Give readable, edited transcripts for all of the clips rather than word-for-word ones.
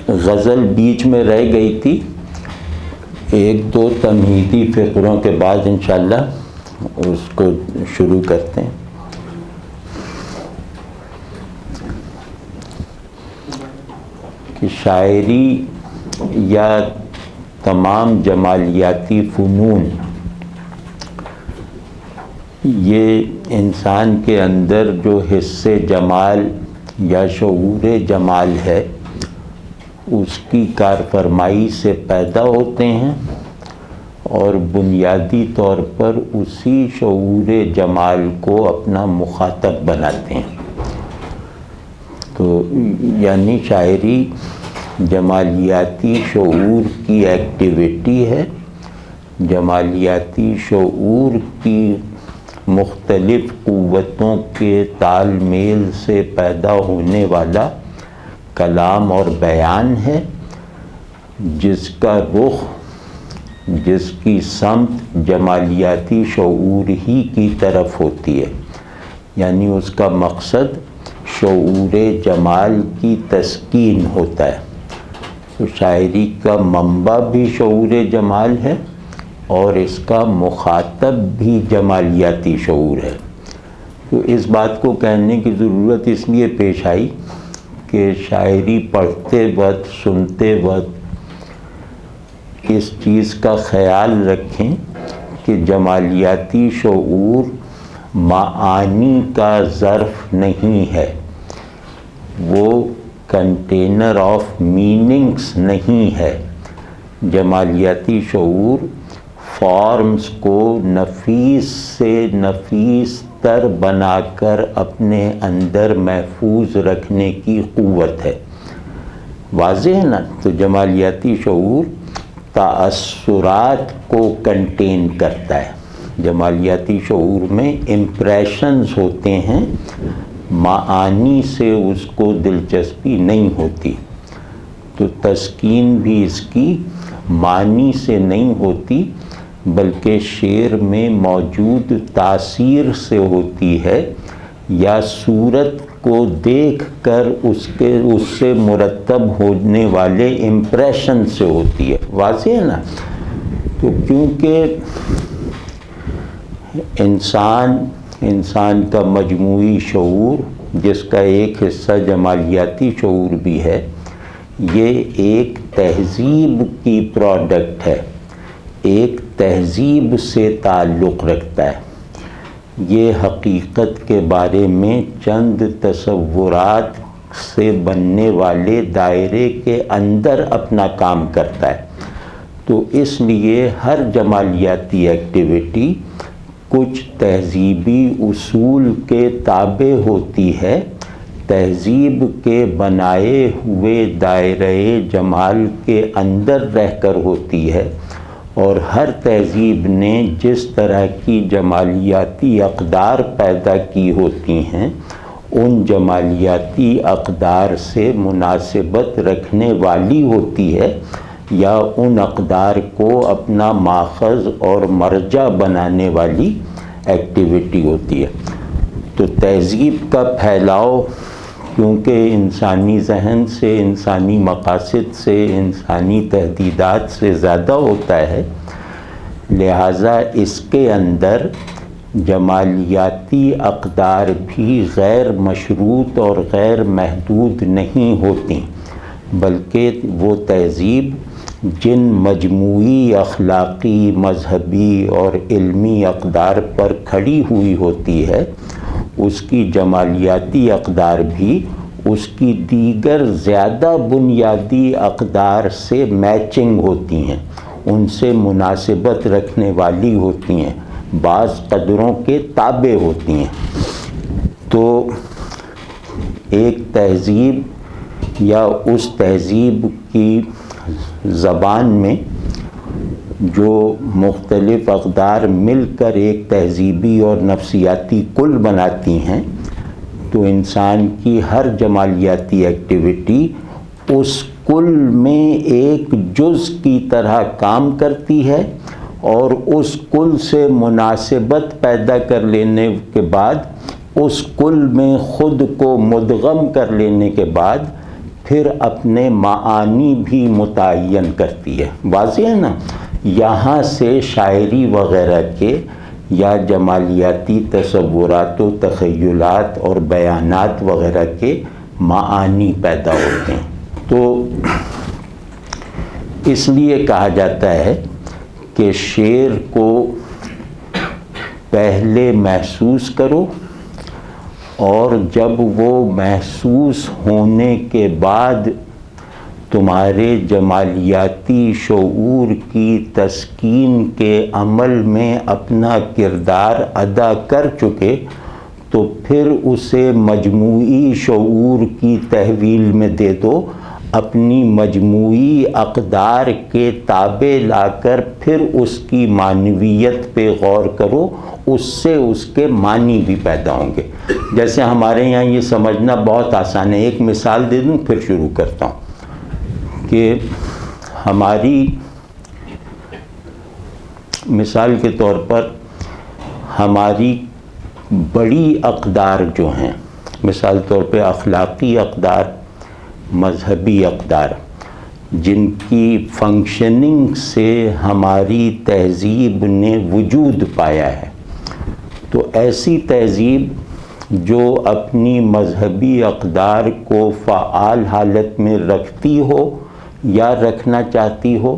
غزل بیچ میں رہ گئی تھی، ایک دو تمہیدی فقروں کے بعد انشاءاللہ اس کو شروع کرتے ہیں۔ کہ شاعری یا تمام جمالیاتی فنون یہ انسان کے اندر جو حس جمال یا شعور جمال ہے اس کی کارفرمائی سے پیدا ہوتے ہیں اور بنیادی طور پر اسی شعور جمال کو اپنا مخاطب بناتے ہیں۔ تو یعنی شاعری جمالیاتی شعور کی ایکٹیویٹی ہے، جمالیاتی شعور کی مختلف قوتوں کے تال میل سے پیدا ہونے والا کلام اور بیان ہے، جس کا رخ، جس کی سمت جمالیاتی شعور ہی کی طرف ہوتی ہے، یعنی اس کا مقصد شعور جمال کی تسکین ہوتا ہے۔ تو شاعری کا منبع بھی شعور جمال ہے اور اس کا مخاطب بھی جمالیاتی شعور ہے۔ تو اس بات کو کہنے کی ضرورت اس لیے پیش آئی کہ شاعری پڑھتے وقت، سنتے وقت اس چیز کا خیال رکھیں کہ جمالیاتی شعور معانی کا ظرف نہیں ہے، وہ کنٹینر آف میننگز نہیں ہے۔ جمالیاتی شعور فارمز کو نفیس سے نفیس تر بنا کر اپنے اندر محفوظ رکھنے کی قوت ہے۔ واضح ہے نا؟ تو جمالیاتی شعور تاثرات کو کنٹین کرتا ہے۔ جمالیاتی شعور میں امپریشنز ہوتے ہیں، معانی سے اس کو دلچسپی نہیں ہوتی۔ تو تسکین بھی اس کی معنی سے نہیں ہوتی بلکہ شعر میں موجود تاثیر سے ہوتی ہے یا صورت کو دیکھ کر اس سے مرتب ہونے والے امپریشن سے ہوتی ہے۔ واضح ہے نا؟ تو کیونکہ انسان کا مجموعی شعور، جس کا ایک حصہ جمالیاتی شعور بھی ہے، یہ ایک تہذیب کی پروڈکٹ ہے، ایک تہذیب سے تعلق رکھتا ہے۔ یہ حقیقت کے بارے میں چند تصورات سے بننے والے دائرے کے اندر اپنا کام کرتا ہے۔ تو اس لیے ہر جمالیاتی ایکٹیویٹی کچھ تہذیبی اصول کے تابع ہوتی ہے، تہذیب کے بنائے ہوئے دائرۂ جمال کے اندر رہ کر ہوتی ہے، اور ہر تہذیب نے جس طرح کی جمالیاتی اقدار پیدا کی ہوتی ہیں ان جمالیاتی اقدار سے مناسبت رکھنے والی ہوتی ہے یا ان اقدار کو اپنا ماخذ اور مرجع بنانے والی ایکٹیویٹی ہوتی ہے۔ تو تہذیب کا پھیلاؤ کیونکہ انسانی ذہن سے، انسانی مقاصد سے، انسانی تہدیدات سے زیادہ ہوتا ہے، لہٰذا اس کے اندر جمالیاتی اقدار بھی غیر مشروط اور غیر محدود نہیں ہوتی، بلکہ وہ تہذیب جن مجموعی اخلاقی، مذہبی اور علمی اقدار پر کھڑی ہوئی ہوتی ہے، اس کی جمالیاتی اقدار بھی اس کی دیگر زیادہ بنیادی اقدار سے میچنگ ہوتی ہیں، ان سے مناسبت رکھنے والی ہوتی ہیں، بعض قدروں کے تابع ہوتی ہیں۔ تو ایک تہذیب یا اس تہذیب کی زبان میں جو مختلف اقدار مل کر ایک تہذیبی اور نفسیاتی کل بناتی ہیں، تو انسان کی ہر جمالیاتی ایکٹیویٹی اس کل میں ایک جز کی طرح کام کرتی ہے، اور اس کل سے مناسبت پیدا کر لینے کے بعد، اس کل میں خود کو مدغم کر لینے کے بعد پھر اپنے معانی بھی متعین کرتی ہے. واضح ہے نا؟ یہاں سے شاعری وغیرہ کے یا جمالیاتی تصورات و تخیلات اور بیانات وغیرہ کے معانی پیدا ہوتے ہیں. تو اس لیے کہا جاتا ہے کہ شعر کو پہلے محسوس کرو، اور جب وہ محسوس ہونے کے بعد تمہارے جمالیاتی شعور کی تسکین کے عمل میں اپنا کردار ادا کر چکے تو پھر اسے مجموعی شعور کی تحویل میں دے دو، اپنی مجموعی اقدار کے تابع لا کر پھر اس کی معنویت پہ غور کرو، اس سے اس کے معنی بھی پیدا ہوں گے. جیسے ہمارے یہاں یہ سمجھنا بہت آسان ہے. ایک مثال دے دوں پھر شروع کرتا ہوں کہ ہماری مثال کے طور پر ہماری بڑی اقدار جو ہیں، مثال طور پہ اخلاقی اقدار، مذہبی اقدار، جن کی فنکشننگ سے ہماری تہذیب نے وجود پایا ہے، تو ایسی تہذیب جو اپنی مذہبی اقدار کو فعال حالت میں رکھتی ہو یا رکھنا چاہتی ہو،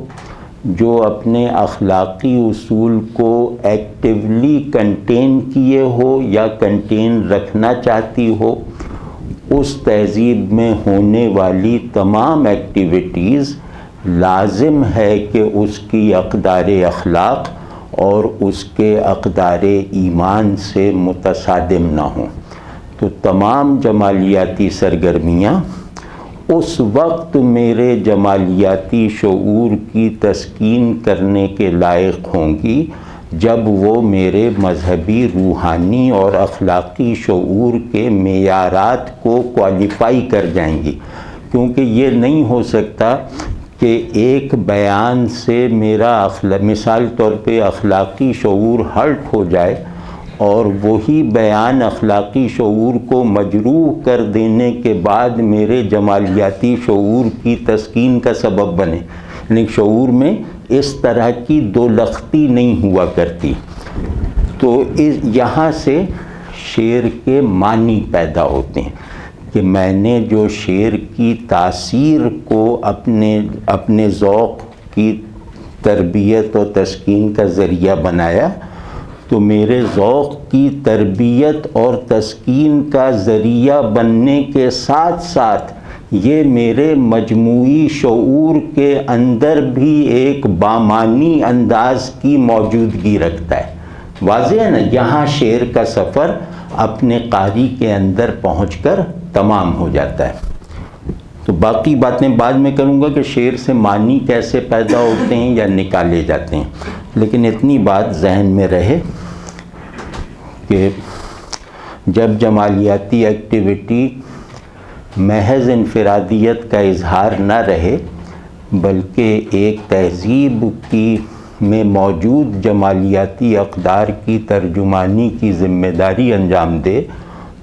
جو اپنے اخلاقی اصول کو ایکٹیولی کنٹین کیے ہو یا کنٹین رکھنا چاہتی ہو، اس تہذیب میں ہونے والی تمام ایکٹیویٹیز لازم ہے کہ اس کی اقدار اخلاق اور اس کے اقدار ایمان سے متصادم نہ ہوں. تو تمام جمالیاتی سرگرمیاں اس وقت میرے جمالیاتی شعور کی تسکین کرنے کے لائق ہوں گی جب وہ میرے مذہبی، روحانی اور اخلاقی شعور کے معیارات کو کوالیفائی کر جائیں گی. کیونکہ یہ نہیں ہو سکتا کہ ایک بیان سے میرا مثال طور پہ اخلاقی شعور ہرٹ ہو جائے اور وہی بیان اخلاقی شعور کو مجروح کر دینے کے بعد میرے جمالیاتی شعور کی تسکین کا سبب بنے. لیکن شعور میں اس طرح کی دو لختی نہیں ہوا کرتی. تو یہاں سے شعر کے معنی پیدا ہوتے ہیں کہ میں نے جو شعر کی تاثیر کو اپنے ذوق کی تربیت و تسکین کا ذریعہ بنایا، تو میرے ذوق کی تربیت اور تسکین کا ذریعہ بننے کے ساتھ ساتھ یہ میرے مجموعی شعور کے اندر بھی ایک بامانی انداز کی موجودگی رکھتا ہے. واضح ہے نا؟ یہاں شعر کا سفر اپنے قاری کے اندر پہنچ کر تمام ہو جاتا ہے. تو باقی باتیں بعد میں کروں گا کہ شعر سے معنی کیسے پیدا ہوتے ہیں یا نکالے جاتے ہیں. لیکن اتنی بات ذہن میں رہے کہ جب جمالیاتی ایکٹیویٹی محض انفرادیت کا اظہار نہ رہے بلکہ ایک تہذیب کی میں موجود جمالیاتی اقدار کی ترجمانی کی ذمہ داری انجام دے،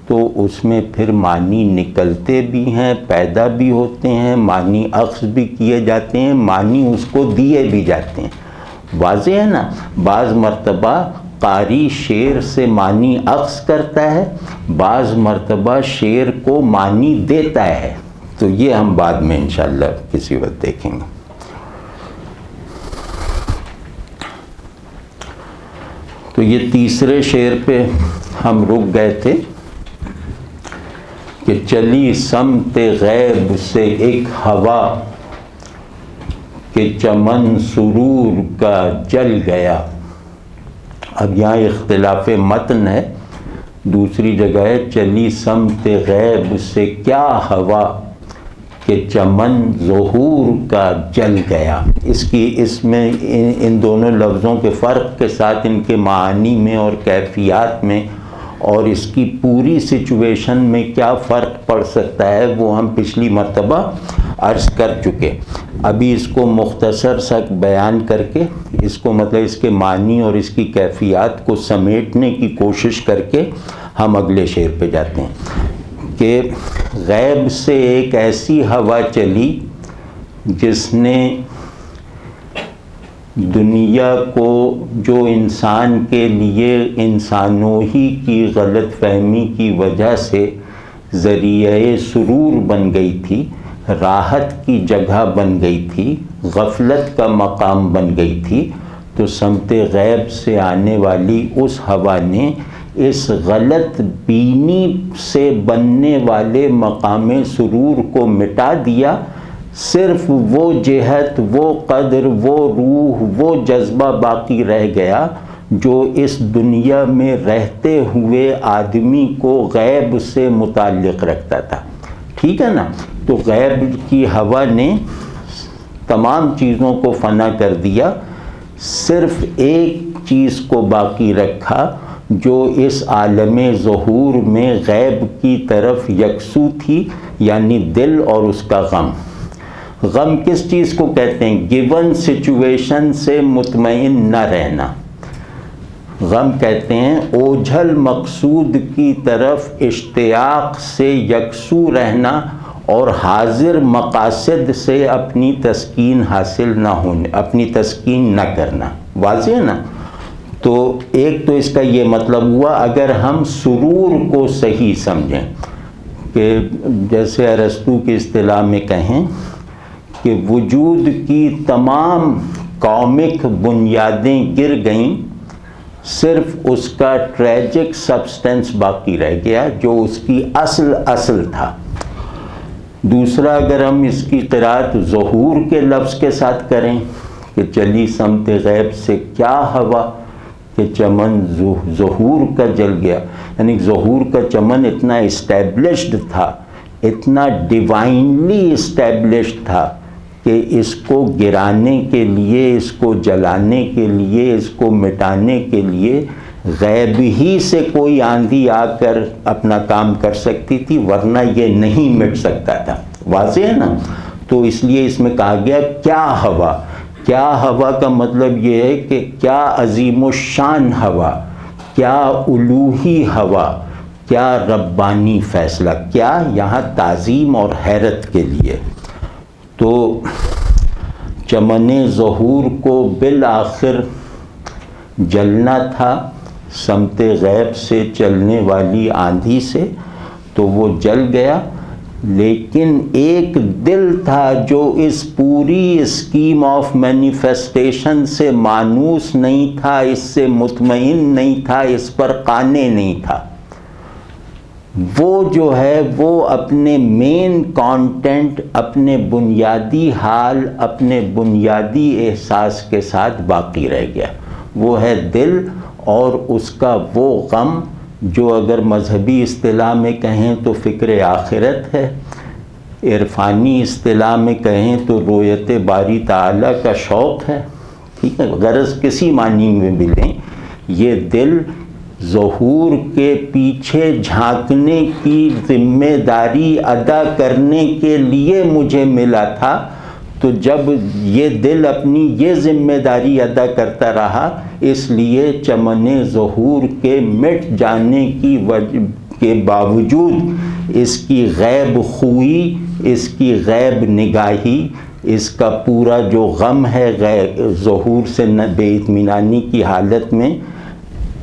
تو اس میں پھر معنی نکلتے بھی ہیں، پیدا بھی ہوتے ہیں، معنی اخذ بھی کیے جاتے ہیں، معنی اس کو دیے بھی جاتے ہیں. واضح ہے نا؟ بعض مرتبہ قاری شعر سے معنی اخذ کرتا ہے، بعض مرتبہ شعر کو معنی دیتا ہے. تو یہ ہم بعد میں انشاءاللہ کسی وقت دیکھیں گے. تو یہ تیسرے شعر پہ ہم رک گئے تھے کہ چلی سمت غیب سے ایک ہوا کہ چمن سرور کا جل گیا. اب یہاں اختلاف متن ہے. دوسری جگہ ہے چلی سمت غیب سے کیا ہوا کہ چمن ظہور کا جل گیا. اس میں ان دونوں لفظوں کے فرق کے ساتھ ان کے معانی میں اور کیفیات میں اور اس کی پوری سچویشن میں کیا فرق پڑ سکتا ہے وہ ہم پچھلی مرتبہ عرض کر چکے. ابھی اس کو مختصر سا بیان کر کے اس کو مطلب اس کے معنی اور اس کی کیفیات کو سمیٹنے کی کوشش کر کے ہم اگلے شعر پہ جاتے ہیں کہ غیب سے ایک ایسی ہوا چلی جس نے دنیا کو، جو انسان کے لیے انسانوں ہی کی غلط فہمی کی وجہ سے ذریعہ سرور بن گئی تھی، راحت کی جگہ بن گئی تھی، غفلت کا مقام بن گئی تھی، تو سمت غیب سے آنے والی اس ہوا نے اس غلط بینی سے بننے والے مقام سرور کو مٹا دیا۔ صرف وہ جہت، وہ قدر، وہ روح، وہ جذبہ باقی رہ گیا جو اس دنیا میں رہتے ہوئے آدمی کو غیب سے متعلق رکھتا تھا۔ ٹھیک ہے نا؟ تو غیب کی ہوا نے تمام چیزوں کو فنا کر دیا، صرف ایک چیز کو باقی رکھا جو اس عالم ظہور میں غیب کی طرف یکسو تھی، یعنی دل اور اس کا غم۔ غم کس چیز کو کہتے ہیں؟ گیون سچویشن سے مطمئن نہ رہنا۔ غم کہتے ہیں اوجھل مقصود کی طرف اشتیاق سے یکسو رہنا اور حاضر مقاصد سے اپنی تسکین حاصل نہ ہونے، اپنی تسکین نہ کرنا۔ واضح ہے نا؟ تو ایک تو اس کا یہ مطلب ہوا، اگر ہم سرور کو صحیح سمجھیں کہ جیسے ارسطو کی اصطلاح میں کہیں کہ وجود کی تمام کامک بنیادیں گر گئیں، صرف اس کا ٹریجک سبسٹنس باقی رہ گیا جو اس کی اصل تھا۔ دوسرا، اگر ہم اس کی قرأت ظہور کے لفظ کے ساتھ کریں کہ چلی سمت غیب سے کیا ہوا کہ چمن ظہور کا جل گیا، یعنی ظہور کا چمن اتنا اسٹیبلشڈ تھا، اتنا ڈیوائنلی اسٹیبلشڈ تھا کہ اس کو گرانے کے لیے، اس کو جلانے کے لیے، اس کو مٹانے کے لیے غیب ہی سے کوئی آندھی آ کر اپنا کام کر سکتی تھی، ورنہ یہ نہیں مٹ سکتا تھا۔ واضح ہے نا؟ تو اس لیے اس میں کہا گیا کیا ہوا۔ کیا ہوا کا مطلب یہ ہے کہ کیا عظیم الشان ہوا، کیا الوہی ہوا، کیا ربانی فیصلہ، کیا یہاں تعظیم اور حیرت کے لیے۔ تو چمن ظہور کو بالآخر جلنا تھا سمت غیب سے چلنے والی آندھی سے، تو وہ جل گیا، لیکن ایک دل تھا جو اس پوری اسکیم آف مینیفیسٹیشن سے مانوس نہیں تھا، اس سے مطمئن نہیں تھا، اس پر قانع نہیں تھا۔ وہ جو ہے وہ اپنے مین کانٹینٹ، اپنے بنیادی حال، اپنے بنیادی احساس کے ساتھ باقی رہ گیا۔ وہ ہے دل اور اس کا وہ غم جو اگر مذہبی اصطلاح میں کہیں تو فکر آخرت ہے، عرفانی اصطلاح میں کہیں تو رویت باری تعالیٰ کا شوق ہے۔ ٹھیک ہے؟ غرض کسی معنی میں بھی لیں، یہ دل ظہور کے پیچھے جھانکنے کی ذمہ داری ادا کرنے کے لیے مجھے ملا تھا، تو جب یہ دل اپنی یہ ذمہ داری ادا کرتا رہا، اس لیے چمن ظہور کے مٹ جانے کی وجہ کے باوجود اس کی غیب خوئی، اس کی غیب نگاہی، اس کا پورا جو غم ہے ظہور سے بے اطمینانی کی حالت میں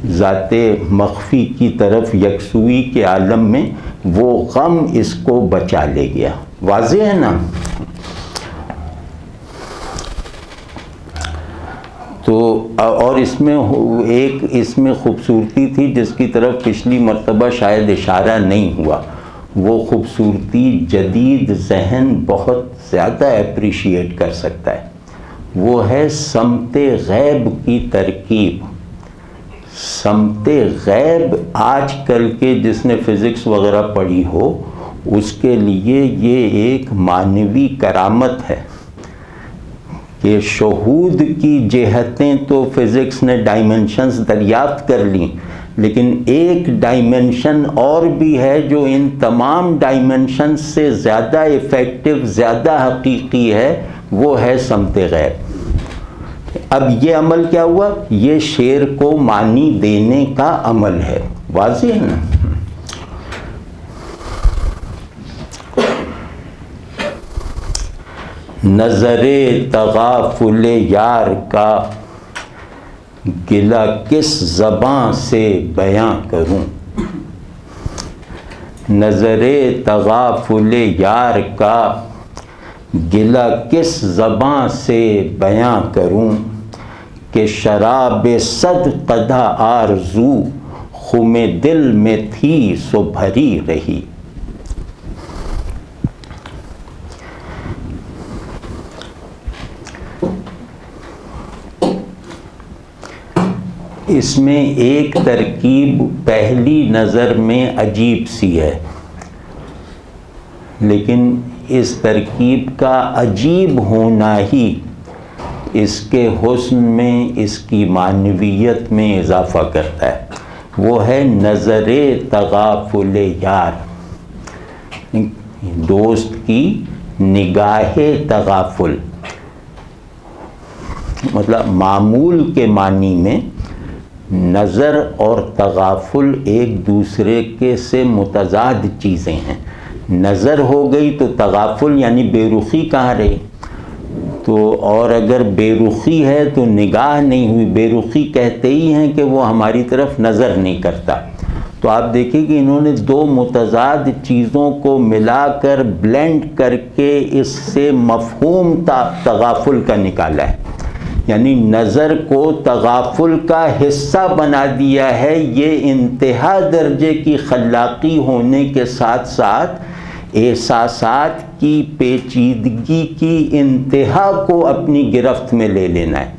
ذات مخفی کی طرف یکسوئی کے عالم میں، وہ غم اس کو بچا لے گیا۔ واضح ہے نا؟ تو اور اس میں خوبصورتی تھی جس کی طرف پچھلی مرتبہ شاید اشارہ نہیں ہوا، وہ خوبصورتی جدید ذہن بہت زیادہ اپریشیٹ کر سکتا ہے، وہ ہے سمت غیب کی ترکیب۔ سمت غیب آج کل کے جس نے فزکس وغیرہ پڑھی ہو اس کے لیے یہ ایک معنوی کرامت ہے کہ شہود کی جہتیں تو فزکس نے ڈائمنشنز دریافت کر لیں، لیکن ایک ڈائمنشن اور بھی ہے جو ان تمام ڈائمنشنز سے زیادہ ایفیکٹو، زیادہ حقیقی ہے، وہ ہے سمت غیب۔ اب یہ عمل کیا ہوا؟ یہ شعر کو معنی دینے کا عمل ہے۔ واضح ہے نا؟ نظر تغافل یار کا گلہ کس زباں سے بیاں کروں، نظر تغافل یار کا گلہ کس زباں سے بیاں کروں، کہ شراب صد قدح آرزو خم دل میں تھی سو بھری رہی۔ اس میں ایک ترکیب پہلی نظر میں عجیب سی ہے، لیکن اس ترکیب کا عجیب ہونا ہی اس کے حسن میں، اس کی معنویت میں اضافہ کرتا ہے۔ وہ ہے نظر تغافل یار، دوست کی نگاہ تغافل، مطلب معمول کے معنی میں نظر اور تغافل ایک دوسرے کے سے متضاد چیزیں ہیں۔ نظر ہو گئی تو تغافل یعنی بے رخی کہاں رہی، تو اور اگر بے رخی ہے تو نگاہ نہیں ہوئی۔ بے رخی کہتے ہی ہیں کہ وہ ہماری طرف نظر نہیں کرتا۔ تو آپ دیکھیں کہ انہوں نے دو متضاد چیزوں کو ملا کر بلینڈ کر کے اس سے مفہوم تغافل کا نکالا ہے، یعنی نظر کو تغافل کا حصہ بنا دیا ہے۔ یہ انتہا درجے کی خلاقی ہونے کے ساتھ ساتھ احساسات کی پیچیدگی کی انتہا کو اپنی گرفت میں لے لینا ہے۔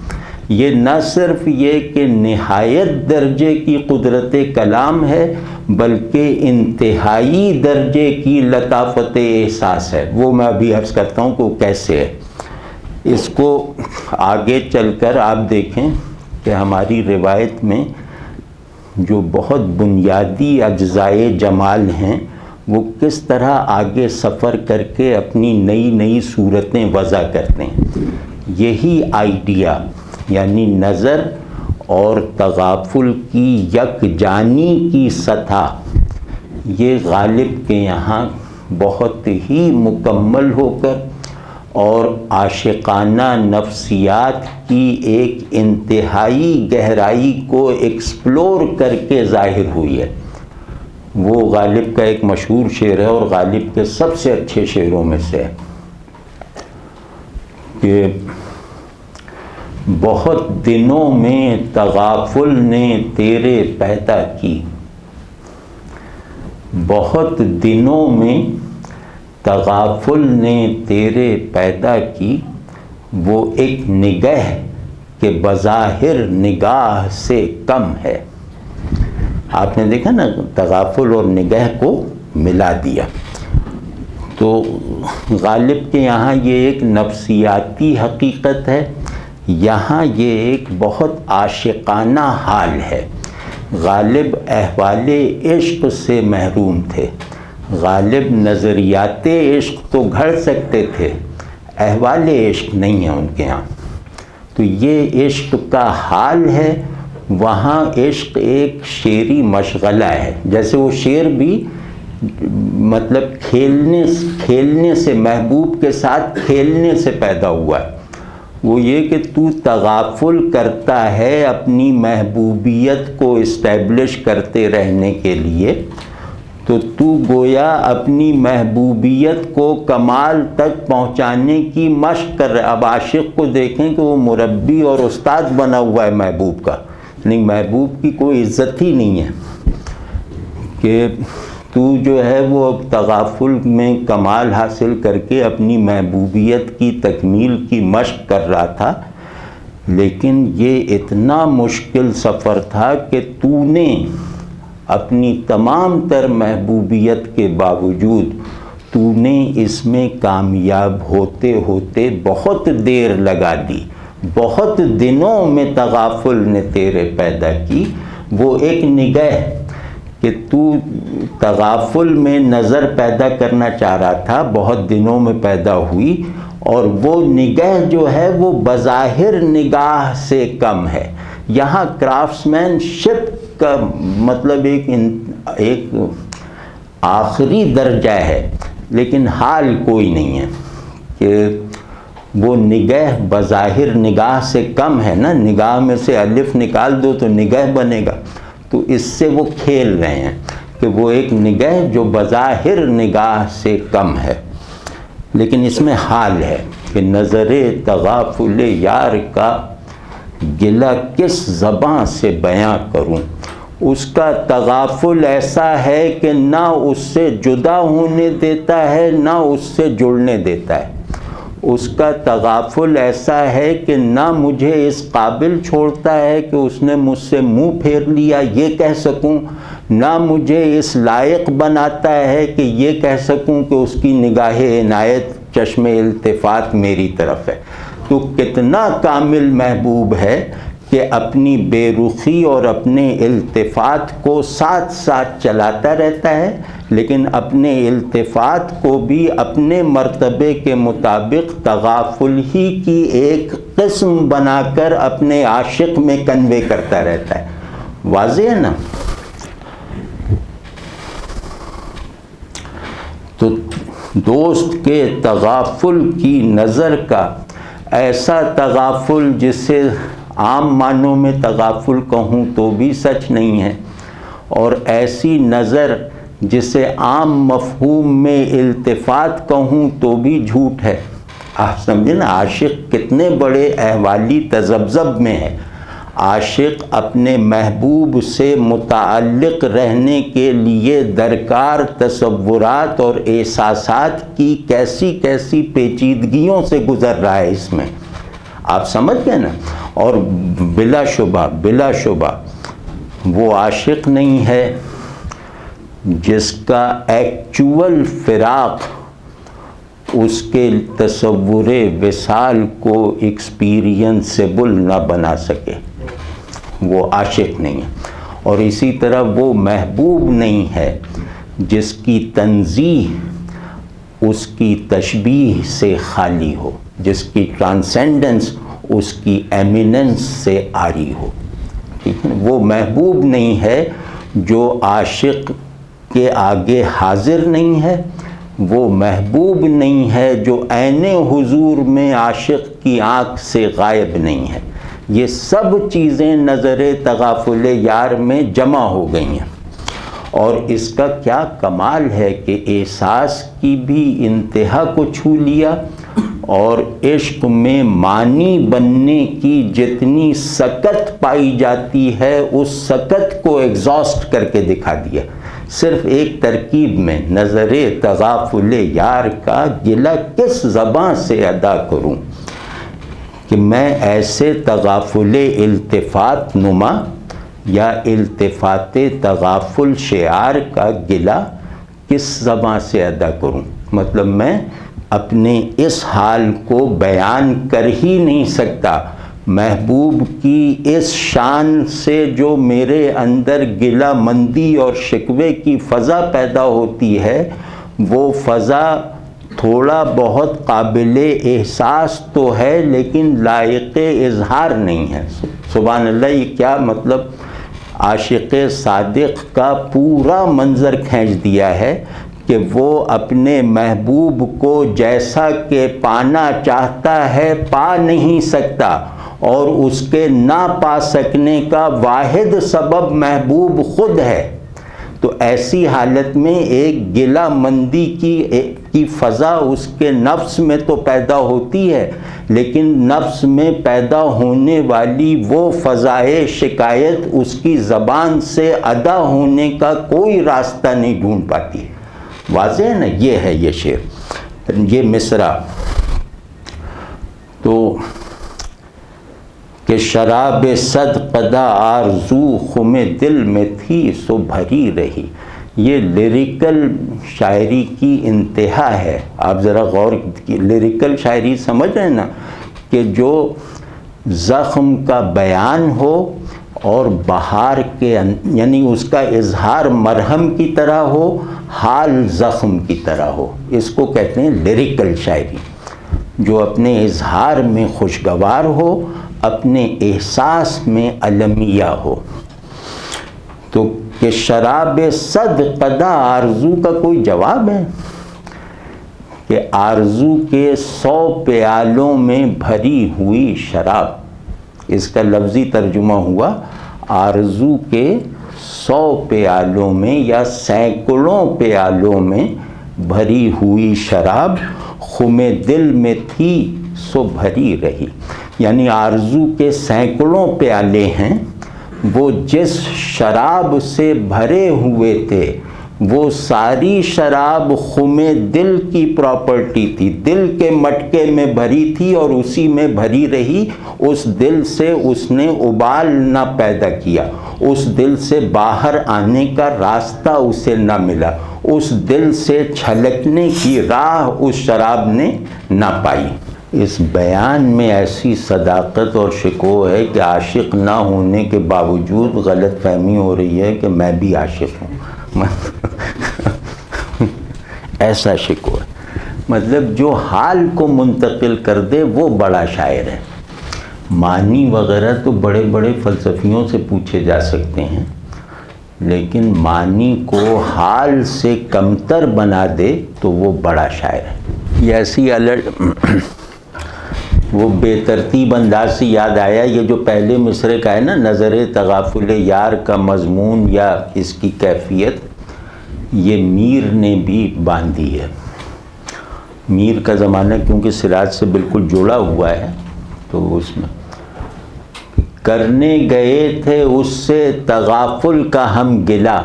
یہ نہ صرف یہ کہ نہایت درجے کی قدرت کلام ہے، بلکہ انتہائی درجے کی لطافت احساس ہے۔ وہ میں ابھی عرض کرتا ہوں کہ وہ کیسے ہے۔ اس کو آگے چل کر آپ دیکھیں کہ ہماری روایت میں جو بہت بنیادی اجزائے جمال ہیں وہ کس طرح آگے سفر کر کے اپنی نئی نئی صورتیں وضع کرتے ہیں۔ یہی آئیڈیا یعنی نظر اور تغافل کی یکجانی کی سطح، یہ غالب کے یہاں بہت ہی مکمل ہو کر اور عاشقانہ نفسیات کی ایک انتہائی گہرائی کو ایکسپلور کر کے ظاہر ہوئی ہے۔ وہ غالب کا ایک مشہور شعر ہے اور غالب کے سب سے اچھے شعروں میں سے ہے کہ بہت دنوں میں تغافل نے تیرے پیدا کی، بہت دنوں میں تغافل نے تیرے پیدا کی، وہ ایک نگہ کہ بظاہر نگاہ سے کم ہے۔ آپ نے دیکھا نا، تغافل اور نگہ کو ملا دیا۔ تو غالب کے یہاں یہ ایک نفسیاتی حقیقت ہے، یہاں یہ ایک بہت عاشقانہ حال ہے۔ غالب احوال عشق سے محروم تھے، غالب نظریات عشق تو گھڑ سکتے تھے، احوال عشق نہیں ہے ان کے ہاں۔ تو یہ عشق کا حال ہے، وہاں عشق ایک شعری مشغلہ ہے۔ جیسے وہ شعر بھی مطلب کھیلنے سے، محبوب کے ساتھ کھیلنے سے پیدا ہوا ہے۔ وہ یہ کہ تو تغافل کرتا ہے اپنی محبوبیت کو اسٹیبلش کرتے رہنے کے لیے، تو گویا اپنی محبوبیت کو کمال تک پہنچانے کی مشق کر رہا ہے۔ اب عاشق کو دیکھیں کہ وہ مربی اور استاد بنا ہوا ہے محبوب کا، لیکن محبوب کی کوئی عزت ہی نہیں ہے کہ تو جو ہے وہ اب تغافل میں کمال حاصل کر کے اپنی محبوبیت کی تکمیل کی مشق کر رہا تھا۔ لیکن یہ اتنا مشکل سفر تھا کہ تو نے اپنی تمام تر محبوبیت کے باوجود تو نے اس میں کامیاب ہوتے ہوتے بہت دیر لگا دی۔ بہت دنوں میں تغافل نے تیرے پیدا کی، وہ ایک نگہ کہ تو تغافل میں نظر پیدا کرنا چاہ رہا تھا، بہت دنوں میں پیدا ہوئی، اور وہ نگہ جو ہے وہ بظاہر نگاہ سے کم ہے۔ یہاں کرافٹسمین شپ کا مطلب ایک آخری درجہ ہے، لیکن حال کوئی نہیں ہے کہ وہ نگہ بظاہر نگاہ سے کم ہے نا، نگاہ میں سے الف نکال دو تو نگہ بنے گا، تو اس سے وہ کھیل رہے ہیں کہ وہ ایک نگہ جو بظاہر نگاہ سے کم ہے، لیکن اس میں حال ہے کہ نظر تغافل یار کا گلہ کس زباں سے بیاں کروں، اس کا تغافل ایسا ہے کہ نہ اس سے جدا ہونے دیتا ہے نہ اس سے جڑنے دیتا ہے، اس کا تغافل ایسا ہے کہ نہ مجھے اس قابل چھوڑتا ہے کہ اس نے مجھ سے منہ پھیر لیا یہ کہہ سکوں، نہ مجھے اس لائق بناتا ہے کہ یہ کہہ سکوں کہ اس کی نگاہ عنایت چشم التفات میری طرف ہے۔ تو کتنا کامل محبوب ہے کہ اپنی بے رخی اور اپنے التفات کو ساتھ ساتھ چلاتا رہتا ہے، لیکن اپنے التفات کو بھی اپنے مرتبے کے مطابق تغافل ہی کی ایک قسم بنا کر اپنے عاشق میں کنوے کرتا رہتا ہے۔ واضح ہے نا؟ تو دوست کے تغافل کی نظر کا ایسا تغافل جسے عام معنوں میں تغافل کہوں تو بھی سچ نہیں ہے، اور ایسی نظر جسے عام مفہوم میں التفات کہوں تو بھی جھوٹ ہے۔ آپ سمجھیں نا، عاشق کتنے بڑے احوالی تذبذب میں ہے۔ عاشق اپنے محبوب سے متعلق رہنے کے لیے درکار تصورات اور احساسات کی کیسی کیسی پیچیدگیوں سے گزر رہا ہے اس میں، آپ سمجھ گئے نا؟ اور بلا شبہ وہ عاشق نہیں ہے جس کا ایکچول فراق اس کے تصور وصال کو ایکسپیرینسیبل نہ بنا سکے، وہ عاشق نہیں ہے۔ اور اسی طرح وہ محبوب نہیں ہے جس کی تنزیہ اس کی تشبیہ سے خالی ہو، جس کی ٹرانسینڈنس اس کی ایمیننس سے عاری ہو، ٹھیک ہے؟ وہ محبوب نہیں ہے جو عاشق کے آگے حاضر نہیں ہے، وہ محبوب نہیں ہے جو عین حضور میں عاشق کی آنکھ سے غائب نہیں ہے۔ یہ سب چیزیں نظر تغافل یار میں جمع ہو گئی ہیں، اور اس کا کیا کمال ہے کہ احساس کی بھی انتہا کو چھو لیا، اور عشق میں معنی بننے کی جتنی سکت پائی جاتی ہے اس سکت کو ایگزاسٹ کر کے دکھا دیا، صرف ایک ترکیب میں، نظر تغافل یار کا گلہ کس زباں سے ادا کروں، کہ میں ایسے تغافل التفات نما یا التفات تغافل شعار کا گلہ کس زباں سے ادا کروں، مطلب میں اپنے اس حال کو بیان کر ہی نہیں سکتا، محبوب کی اس شان سے جو میرے اندر گلہ مندی اور شکوے کی فضا پیدا ہوتی ہے، وہ فضا تھوڑا بہت قابل احساس تو ہے لیکن لائق اظہار نہیں ہے۔ سبحان اللہ، یہ کیا مطلب عاشق صادق کا پورا منظر کھینچ دیا ہے کہ وہ اپنے محبوب کو جیسا کہ پانا چاہتا ہے پا نہیں سکتا، اور اس کے نہ پا سکنے کا واحد سبب محبوب خود ہے۔ تو ایسی حالت میں ایک گلہ مندی کی فضا اس کے نفس میں تو پیدا ہوتی ہے، لیکن نفس میں پیدا ہونے والی وہ فضائے شکایت اس کی زبان سے ادا ہونے کا کوئی راستہ نہیں ڈھونڈ پاتی۔ واضح ہے نا؟ یہ ہے یہ شعر، یہ مصرع تو کہ شراب صد قدح آرزو خم دل میں تھی سو بھری رہی، یہ لیریکل شاعری کی انتہا ہے۔ آپ ذرا غور کی، لیریکل شاعری سمجھ رہے ہیں نا، کہ جو زخم کا بیان ہو اور بہار کے یعنی اس کا اظہار مرہم کی طرح ہو، حال زخم کی طرح ہو، اس کو کہتے ہیں لیریکل شاعری، جو اپنے اظہار میں خوشگوار ہو، اپنے احساس میں المیہ ہو۔ تو کہ شراب صد قدح آرزو کا کوئی جواب ہے کہ آرزو کے 100 پیالوں میں بھری ہوئی شراب، اس کا لفظی ترجمہ ہوا آرزو کے 100 پیالوں میں یا سینکڑوں پیالوں میں بھری ہوئی شراب خم دل میں تھی سو بھری رہی. یعنی آرزو کے سینکڑوں پیالے ہیں، وہ جس شراب سے بھرے ہوئے تھے وہ ساری شراب خم دل کی پراپرٹی تھی، دل کے مٹکے میں بھری تھی اور اسی میں بھری رہی. اس دل سے اس نے ابال نہ پیدا کیا، اس دل سے باہر آنے کا راستہ اسے نہ ملا، اس دل سے چھلکنے کی راہ اس شراب نے نہ پائی. اس بیان میں ایسی صداقت اور شکوہ ہے کہ عاشق نہ ہونے کے باوجود غلط فہمی ہو رہی ہے کہ میں بھی عاشق ہوں. ایسا شکوہ ہے، مطلب جو حال کو منتقل کر دے وہ بڑا شاعر ہے. معنی وغیرہ تو بڑے بڑے فلسفیوں سے پوچھے جا سکتے ہیں، لیکن معنی کو حال سے کمتر بنا دے تو وہ بڑا شاعر ہے. یہ ایسی وہ بے ترتیب انداز سے یاد آیا، یہ جو پہلے مصرے کا ہے نا، نظر تغافل یار کا مضمون یا اس کی کیفیت، یہ میر نے بھی باندھی ہے. میر کا زمانہ کیونکہ سراج سے بالکل جڑا ہوا ہے، تو اس میں کرنے گئے تھے اس سے تغافل کا ہم گلہ،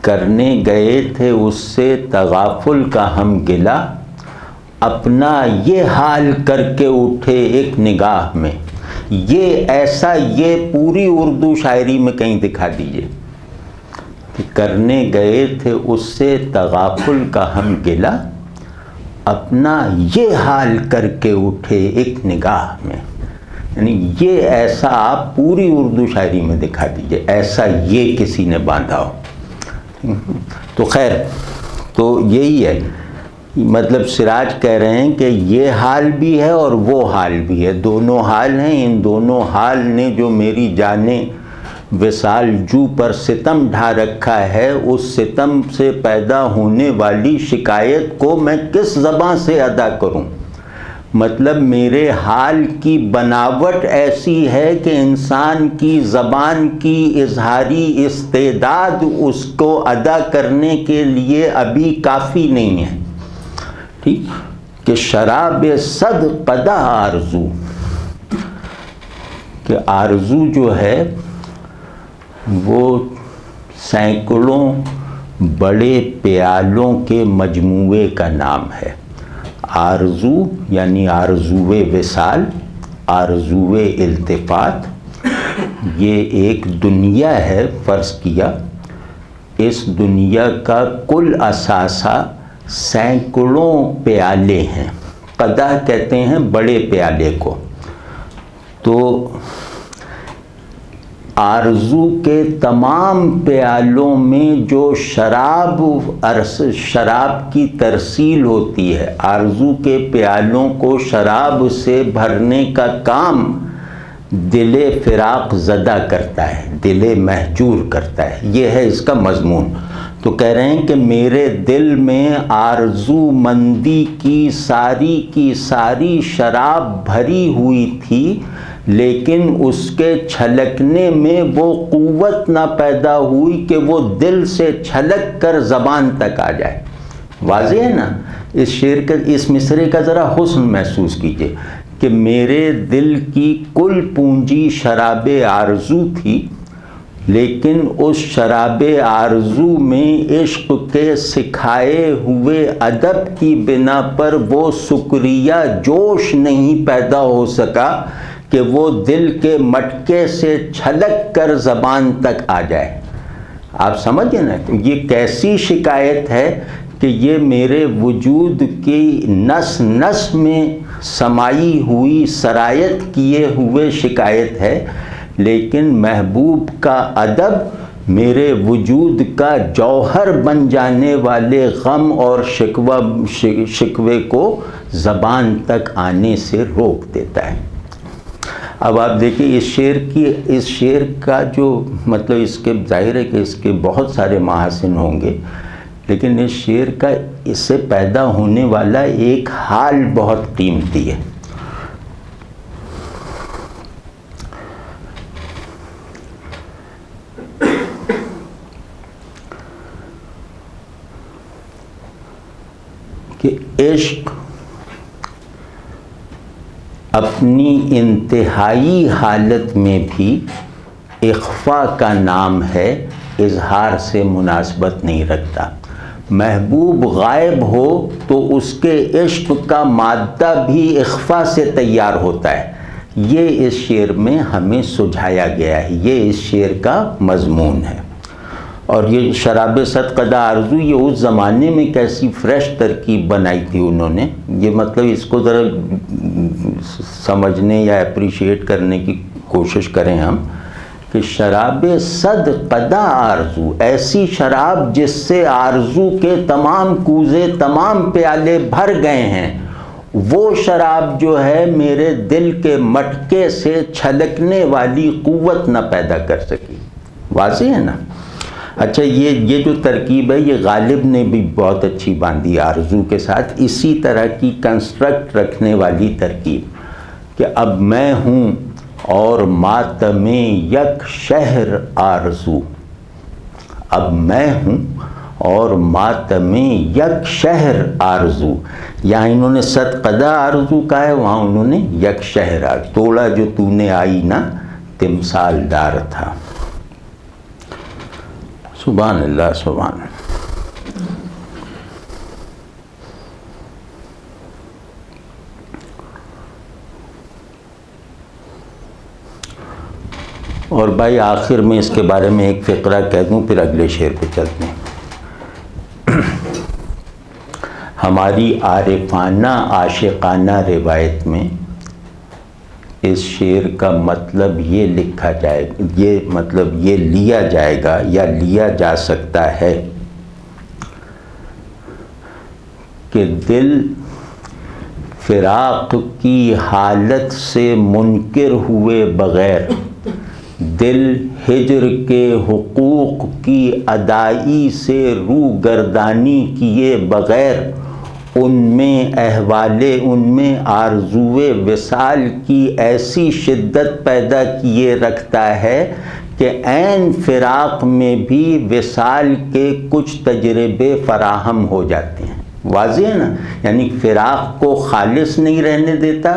کرنے گئے تھے اس سے تغافل کا ہم گلہ، اپنا یہ حال کر کے اٹھے ایک نگاہ میں. یہ ایسا، یہ پوری اردو شاعری میں کہیں دکھا دیجئے کہ کرنے گئے تھے اس سے تغافل کا ہم گلہ، اپنا یہ حال کر کے اٹھے ایک نگاہ میں. یعنی یہ ایسا آپ پوری اردو شاعری میں دکھا دیجئے، ایسا یہ کسی نے باندھا ہو. تو خیر، تو یہی ہے، مطلب سراج کہہ رہے ہیں کہ یہ حال بھی ہے اور وہ حال بھی ہے، دونوں حال ہیں. ان دونوں حال نے جو میری جانیں وصال جو پر ستم ڈھا رکھا ہے، اس ستم سے پیدا ہونے والی شکایت کو میں کس زبان سے ادا کروں. مطلب میرے حال کی بناوٹ ایسی ہے کہ انسان کی زبان کی اظہاری استعداد اس کو ادا کرنے کے لیے ابھی کافی نہیں ہے. ٹھیک کہ شراب صد قدح آرزو، کہ آرزو جو ہے وہ سینکڑوں بڑے پیالوں کے مجموعے کا نام ہے. آرزو یعنی آرزوئے وصال، آرزوئے التفات، یہ ایک دنیا ہے فرض کیا. اس دنیا کا کل اثاثہ سینکڑوں پیالے ہیں. قدح کہتے ہیں بڑے پیالے کو. تو آرزو کے تمام پیالوں میں جو شراب کی ترسیل ہوتی ہے، آرزو کے پیالوں کو شراب سے بھرنے کا کام دل فراق زدہ کرتا ہے، دل مہجور کرتا ہے. یہ ہے اس کا مضمون. تو کہہ رہے ہیں کہ میرے دل میں آرزو مندی کی ساری شراب بھری ہوئی تھی، لیکن اس کے چھلکنے میں وہ قوت نہ پیدا ہوئی کہ وہ دل سے چھلک کر زبان تک آ جائے. واضح ہے نا؟ اس شعر کا، اس مصرے کا ذرا حسن محسوس کیجئے کہ میرے دل کی کل پونجی شراب آرزو تھی، لیکن اس شراب آرزو میں عشق کے سکھائے ہوئے ادب کی بنا پر وہ سکریہ جوش نہیں پیدا ہو سکا کہ وہ دل کے مٹکے سے چھلک کر زبان تک آ جائے. آپ سمجھیں نا، یہ کیسی شکایت ہے کہ یہ میرے وجود کی نس نس میں سمائی ہوئی، سرایت کیے ہوئے شکایت ہے، لیکن محبوب کا ادب میرے وجود کا جوہر بن جانے والے غم اور شکوے کو زبان تک آنے سے روک دیتا ہے. اب آپ دیکھیں اس شعر کا جو مطلب، اس کے ظاہر ہے کہ اس کے بہت سارے محاسن ہوں گے، لیکن اس شعر کا اس سے پیدا ہونے والا ایک حال بہت قیمتی ہے. کہ عشق اپنی انتہائی حالت میں بھی اخفاء کا نام ہے، اظہار سے مناسبت نہیں رکھتا. محبوب غائب ہو تو اس کے عشق کا مادہ بھی اخفاء سے تیار ہوتا ہے. یہ اس شعر میں ہمیں سجھایا گیا ہے، یہ اس شعر کا مضمون ہے. اور یہ شراب صد قدح آرزو، یہ اس زمانے میں کیسی فریش ترکیب بنائی تھی انہوں نے. یہ مطلب اس کو ذرا سمجھنے یا اپریشیٹ کرنے کی کوشش کریں ہم، کہ شراب صد قدح آرزو، ایسی شراب جس سے آرزو کے تمام کوزے، تمام پیالے بھر گئے ہیں، وہ شراب جو ہے میرے دل کے مٹکے سے چھلکنے والی قوت نہ پیدا کر سکی. واضح ہے نا؟ اچھا، یہ جو ترکیب ہے یہ غالب نے بھی بہت اچھی باندھی آرزو کے ساتھ. اسی طرح کی کنسٹرکٹ رکھنے والی ترکیب کہ اب میں ہوں اور ماتم یک شہر آرزو، اب میں ہوں اور ماتم یک شہر آرزو. یہاں انہوں نے صد قدح آرزو کہا ہے، وہاں انہوں نے یک شہر آرزو. توڑا جو تو نے آئی نہ تمثال دار تھا. سبحان اللہ، سبحان اللہ. اور بھائی آخر میں اس کے بارے میں ایک فقرہ کہہ دوں، پھر اگلے شعر پہ چلتے ہیں. ہماری عارفانہ عاشقانہ روایت میں اس شعر کا مطلب یہ لکھا جائے، یہ لیا جائے گا یا لیا جا سکتا ہے کہ دل فراق کی حالت سے منکر ہوئے بغیر، دل ہجر کے حقوق کی ادائی سے روگردانی کیے بغیر، ان میں آرزوئے وصال کی ایسی شدت پیدا کیے رکھتا ہے کہ عین فراق میں بھی وصال کے کچھ تجربے فراہم ہو جاتے ہیں. واضح ہے نا؟ یعنی فراق کو خالص نہیں رہنے دیتا،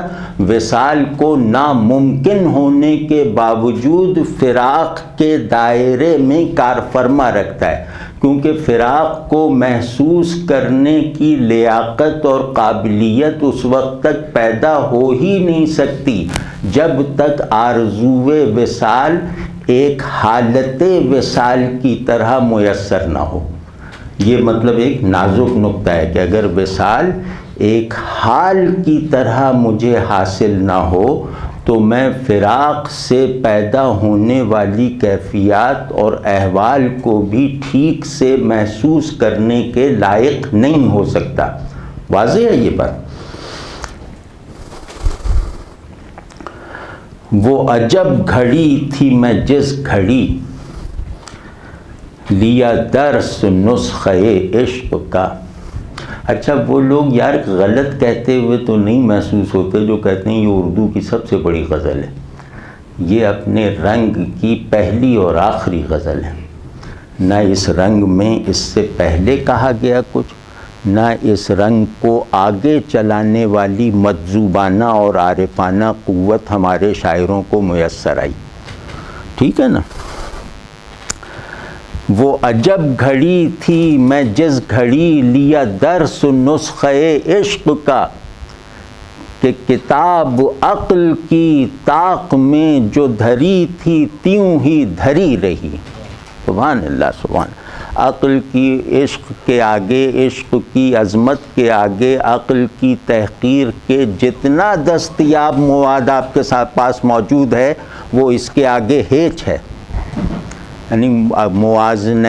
وصال کو ناممکن ہونے کے باوجود فراق کے دائرے میں کار فرما رکھتا ہے. کیونکہ فراق کو محسوس کرنے کی لیاقت اور قابلیت اس وقت تک پیدا ہو ہی نہیں سکتی جب تک آرزوئے وصال ایک حالت وصال کی طرح میسر نہ ہو. یہ مطلب ایک نازک نقطہ ہے کہ اگر وصال ایک حال کی طرح مجھے حاصل نہ ہو تو میں فراق سے پیدا ہونے والی کیفیات اور احوال کو بھی ٹھیک سے محسوس کرنے کے لائق نہیں ہو سکتا. واضح ہے یہ بات؟ وہ عجب گھڑی تھی میں جس گھڑی لیا درس نسخے عشق کا. اچھا، وہ لوگ یار غلط کہتے ہوئے تو نہیں محسوس ہوتے جو کہتے ہیں یہ اردو کی سب سے بڑی غزل ہے. یہ اپنے رنگ کی پہلی اور آخری غزل ہے. نہ اس رنگ میں اس سے پہلے کہا گیا کچھ، نہ اس رنگ کو آگے چلانے والی مجذوبانہ اور عارفانہ قوت ہمارے شاعروں کو میسر آئی. ٹھیک ہے نا؟ وہ عجب گھڑی تھی میں جس گھڑی لیا درس نسخے عشق کا، کہ کتاب عقل کی طاق میں جو دھری تھی تیوں ہی دھری رہی. سبحان اللہ، سبحان. عقل کی عشق کے آگے، عشق کی عظمت کے آگے، عقل کی تحقیر کے جتنا دستیاب مواد آپ کے پاس موجود ہے وہ اس کے آگے ہیچ ہے. یعنی موازنہ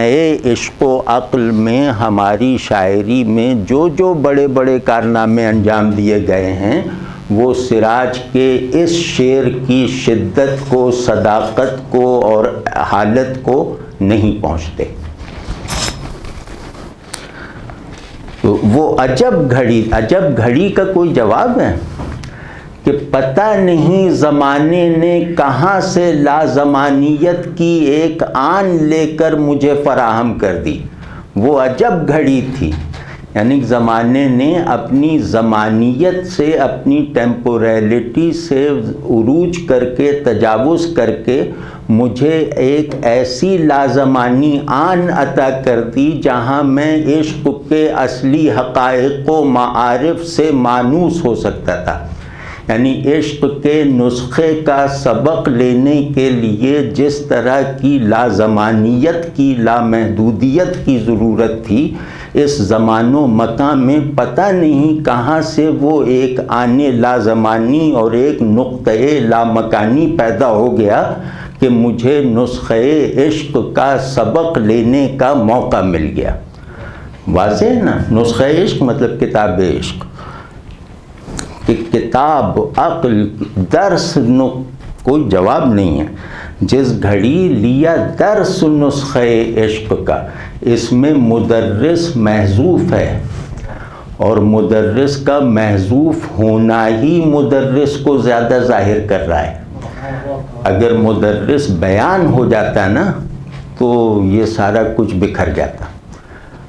عشق و عقل میں ہماری شاعری میں جو بڑے بڑے کارنامے انجام دیے گئے ہیں وہ سراج کے اس شعر کی شدت کو، صداقت کو اور حالت کو نہیں پہنچتے. تو وہ عجب گھڑی کا کوئی جواب ہے کہ پتہ نہیں زمانے نے کہاں سے لازمانیت کی ایک آن لے کر مجھے فراہم کر دی. وہ عجب گھڑی تھی، یعنی زمانے نے اپنی زمانیت سے، اپنی ٹیمپوریلٹی سے عروج کر کے، تجاوز کر کے مجھے ایک ایسی لازمانی آن عطا کر دی جہاں میں عشق کے اصلی حقائق و معارف سے مانوس ہو سکتا تھا. یعنی عشق کے نسخے کا سبق لینے کے لیے جس طرح کی لازمانیت کی، لامحدودیت کی ضرورت تھی، اس زمان و مکان میں پتہ نہیں کہاں سے وہ ایک آنے لازمانی اور ایک نقطۂ لامکانی پیدا ہو گیا کہ مجھے نسخہ عشق کا سبق لینے کا موقع مل گیا. واضح ہے نا؟ نسخہ عشق مطلب کتاب عشق، کہ کتاب عقل درس کوئی جواب نہیں ہے. جس گھڑی لیا درس نسخہ عشق کا، اس میں مدرس محذوف ہے، اور مدرس کا محذوف ہونا ہی مدرس کو زیادہ ظاہر کر رہا ہے. اگر مدرس بیان ہو جاتا نا تو یہ سارا کچھ بکھر جاتا.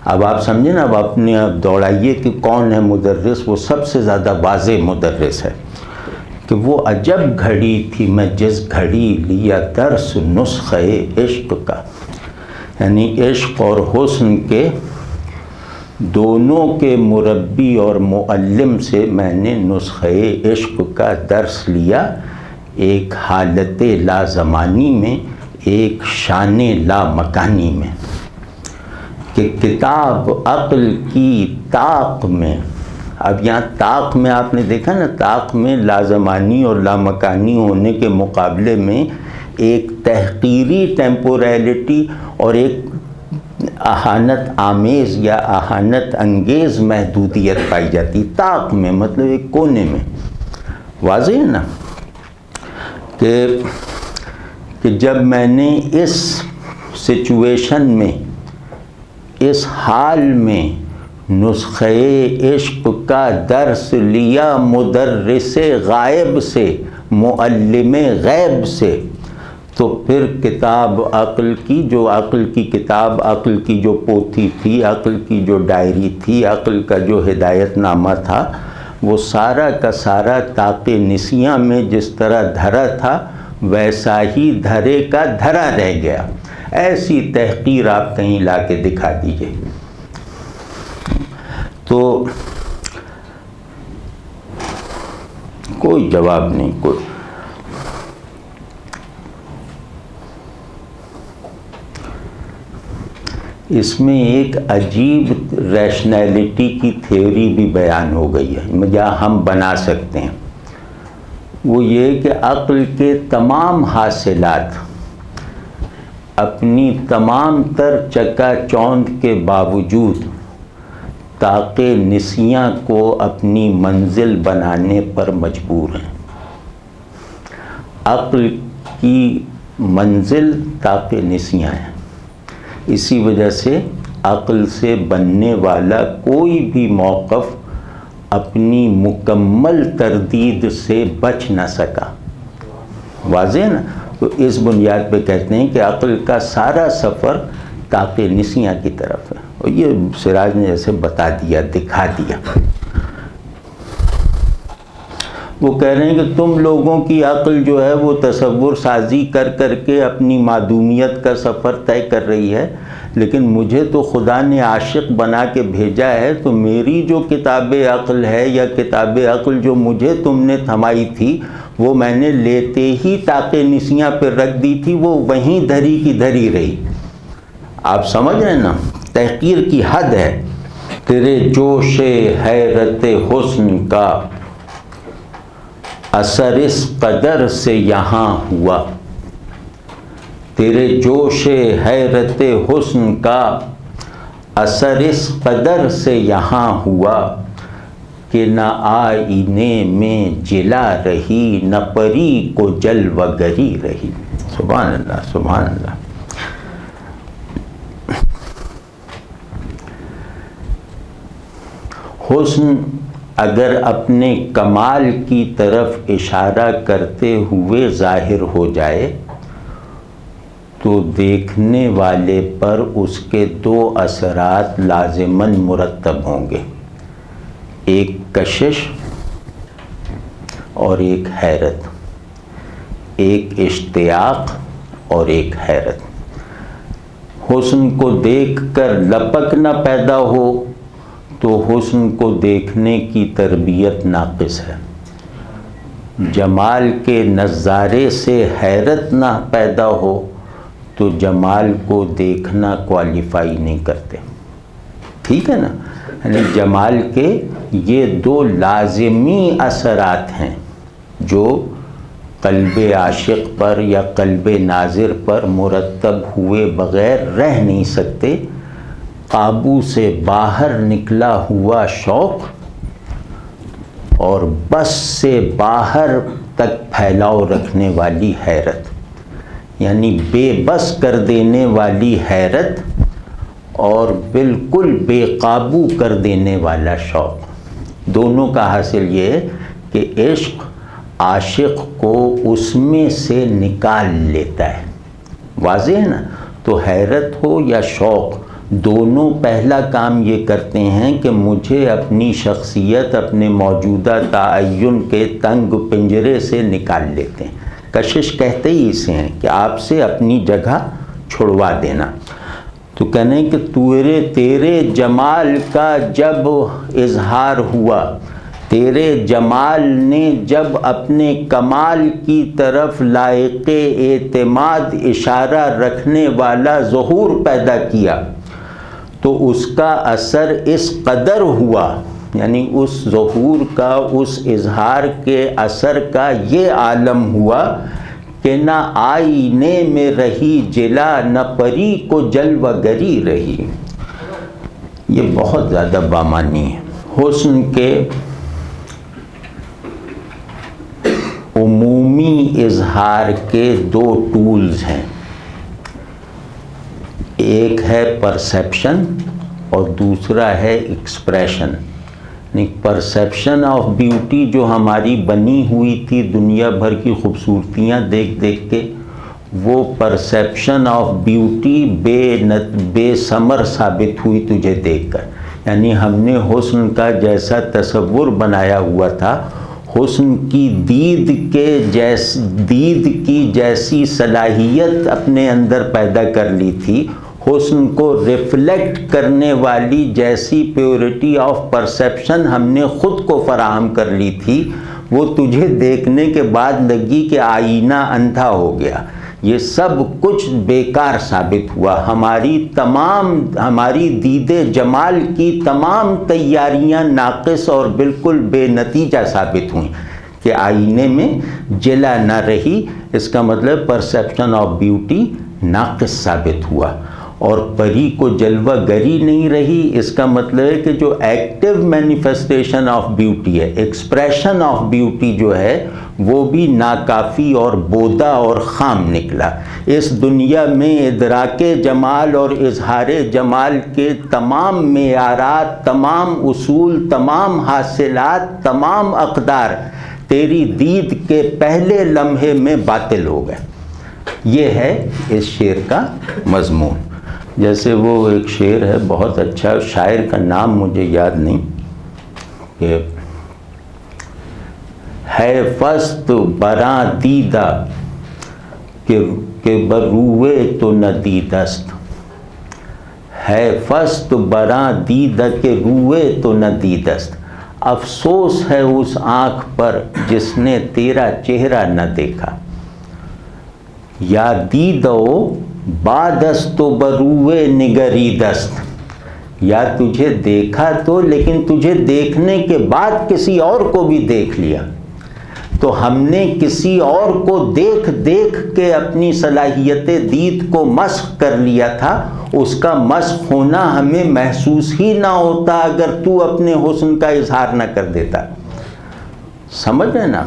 اب آپ سمجھیں نا، اب اپنے آپ دوڑائیے کہ کون ہے مدرس. وہ سب سے زیادہ واضح مدرس ہے کہ وہ عجب گھڑی تھی میں جس گھڑی لیا درس نسخہ عشق کا. یعنی عشق اور حسن کے دونوں کے مربی اور معلم سے میں نے نسخہ عشق کا درس لیا، ایک حالت لازمانی میں، ایک شان لامکانی میں، کہ کتاب عقل کی طاق میں. اب یہاں طاق میں آپ نے دیکھا نا، طاق میں لازمانی اور لامکانی ہونے کے مقابلے میں ایک تحقیری ٹیمپوریلٹی اور ایک اہانت آمیز یا اہانت انگیز محدودیت پائی جاتی. طاق میں مطلب ایک کونے میں. واضح ہے نا کہ جب میں نے اس سچویشن میں، اس حال میں نسخہ عشق کا درس لیا مدرس غائب سے، معلم غیب سے، تو پھر کتاب عقل کی، جو عقل کی کتاب، عقل کی جو پوتھی تھی، عقل کی جو ڈائری تھی، عقل کا جو ہدایت نامہ تھا، وہ سارا کا سارا طاق نسیاں میں جس طرح دھرا تھا ویسا ہی دھرے کا دھرا رہ گیا. ایسی تحقیر آپ کہیں لا کے دکھا دیجئے. تو کوئی جواب نہیں. کوئی اس میں ایک عجیب ریشنیلٹی کی تھیوری بھی بیان ہو گئی ہے، یا ہم بنا سکتے ہیں. وہ یہ کہ عقل کے تمام حاصلات اپنی تمام تر چکا چوند کے باوجود طاق نسیاں کو اپنی منزل بنانے پر مجبور ہیں. عقل کی منزل طاق نسیاں ہے. اسی وجہ سے عقل سے بننے والا کوئی بھی موقف اپنی مکمل تردید سے بچ نہ سکا. واضح نا؟ تو اس بنیاد پہ کہتے ہیں کہ عقل کا سارا سفر طاق نسیاں کی طرف ہے. اور یہ سراج نے جیسے بتا دیا، دکھا دیا. وہ کہہ رہے ہیں کہ تم لوگوں کی عقل جو ہے وہ تصور سازی کر کر کے اپنی معدومیت کا سفر طے کر رہی ہے، لیکن مجھے تو خدا نے عاشق بنا کے بھیجا ہے. تو میری جو کتاب عقل ہے، یا کتاب عقل جو مجھے تم نے تھمائی تھی، وہ میں نے لیتے ہی طاق نسیاں پہ رکھ دی تھی، وہ وہیں دھری کی دھری رہی. آپ سمجھ رہے ہیں نا؟ تحقیر کی حد ہے. تیرے جوش حیرت حسن کا اثر اس قدر سے یہاں ہوا. تیرے جوش حیرت حسن کا اثر اس قدر سے یہاں ہوا کہ نہ آئینے میں جلا رہی، نہ پری کو جلوہ گری رہی. سبحان اللہ، سبحان اللہ. حسن اگر اپنے کمال کی طرف اشارہ کرتے ہوئے ظاہر ہو جائے تو دیکھنے والے پر اس کے دو اثرات لازماً مرتب ہوں گے، ایک کشش اور ایک حیرت، ایک اشتیاق اور ایک حیرت۔ حسن کو دیکھ کر لپک نہ پیدا ہو تو حسن کو دیکھنے کی تربیت ناقص ہے، جمال کے نظارے سے حیرت نہ پیدا ہو تو جمال کو دیکھنا کوالیفائی نہیں کرتے، ٹھیک ہے نا؟ یعنی جمال کے یہ دو لازمی اثرات ہیں جو قلب عاشق پر یا قلب ناظر پر مرتب ہوئے بغیر رہ نہیں سکتے، قابو سے باہر نکلا ہوا شوق اور بس سے باہر تک پھیلاؤ رکھنے والی حیرت، یعنی بے بس کر دینے والی حیرت اور بالکل بے قابو کر دینے والا شوق۔ دونوں کا حاصل یہ ہے کہ عشق عاشق کو اس میں سے نکال لیتا ہے، واضح ہے نا؟ تو حیرت ہو یا شوق، دونوں پہلا کام یہ کرتے ہیں کہ مجھے اپنی شخصیت، اپنے موجودہ تعین کے تنگ پنجرے سے نکال لیتے ہیں۔ کشش کہتے ہی اسے ہیں کہ آپ سے اپنی جگہ چھڑوا دینا۔ تو کہنے کہ تیرے جمال کا جب اظہار ہوا، تیرے جمال نے جب اپنے کمال کی طرف لائق اعتماد اشارہ رکھنے والا ظہور پیدا کیا تو اس کا اثر اس قدر ہوا، یعنی اس ظہور کا، اس اظہار کے اثر کا یہ عالم ہوا کہ نہ آئینے میں رہی جلا، نہ پری کو جلوہ گری رہی۔ یہ بہت زیادہ بامانی ہے۔ حسن کے عمومی اظہار کے دو ٹولز ہیں، ایک ہے پرسیپشن اور دوسرا ہے ایکسپریشن۔ پرسیپشن آف بیوٹی جو ہماری بنی ہوئی تھی دنیا بھر کی خوبصورتیاں دیکھ دیکھ کے، وہ پرسیپشن آف بیوٹی بے ثمر ثابت ہوئی تجھے دیکھ کر۔ یعنی ہم نے حسن کا جیسا تصور بنایا ہوا تھا، حسن کی دید کی جیسی صلاحیت اپنے اندر پیدا کر لی تھی، حسن کو ریفلیکٹ کرنے والی جیسی پیورٹی آف پرسیپشن ہم نے خود کو فراہم کر لی تھی، وہ تجھے دیکھنے کے بعد لگی کہ آئینہ اندھا ہو گیا۔ یہ سب کچھ بیکار ثابت ہوا، ہماری دید جمال کی تمام تیاریاں ناقص اور بالکل بے نتیجہ ثابت ہوئیں کہ آئینے میں جلا نہ رہی۔ اس کا مطلب پرسیپشن آف بیوٹی ناقص ثابت ہوا، اور پری کو جلوہ گری نہیں رہی۔ اس کا مطلب ہے کہ جو ایکٹیو مینیفیسٹیشن آف بیوٹی ہے، ایکسپریشن آف بیوٹی جو ہے، وہ بھی ناکافی اور بودا اور خام نکلا۔ اس دنیا میں ادراک جمال اور اظہار جمال کے تمام معیارات، تمام اصول، تمام حاصلات، تمام اقدار تیری دید کے پہلے لمحے میں باطل ہو گئے۔ یہ ہے اس شعر کا مضمون۔ جیسے وہ ایک شعر ہے بہت اچھا، شاعر کا نام مجھے یاد نہیں، کہ ہے فست براں دیدہ کہ بروئے تو نہ دیدست، ہے فست براں دیدہ کہ روئے تو نہ دیدست، افسوس ہے اس آنکھ پر جس نے تیرا چہرہ نہ دیکھا، یا دیدو بادست و بروئے نگریدست، یا تجھے دیکھا تو لیکن تجھے دیکھنے کے بعد کسی اور کو بھی دیکھ لیا۔ تو ہم نے کسی اور کو دیکھ دیکھ کے اپنی صلاحیت دید کو مسخ کر لیا تھا، اس کا مسخ ہونا ہمیں محسوس ہی نہ ہوتا اگر تو اپنے حسن کا اظہار نہ کر دیتا۔ سمجھ رہے نا؟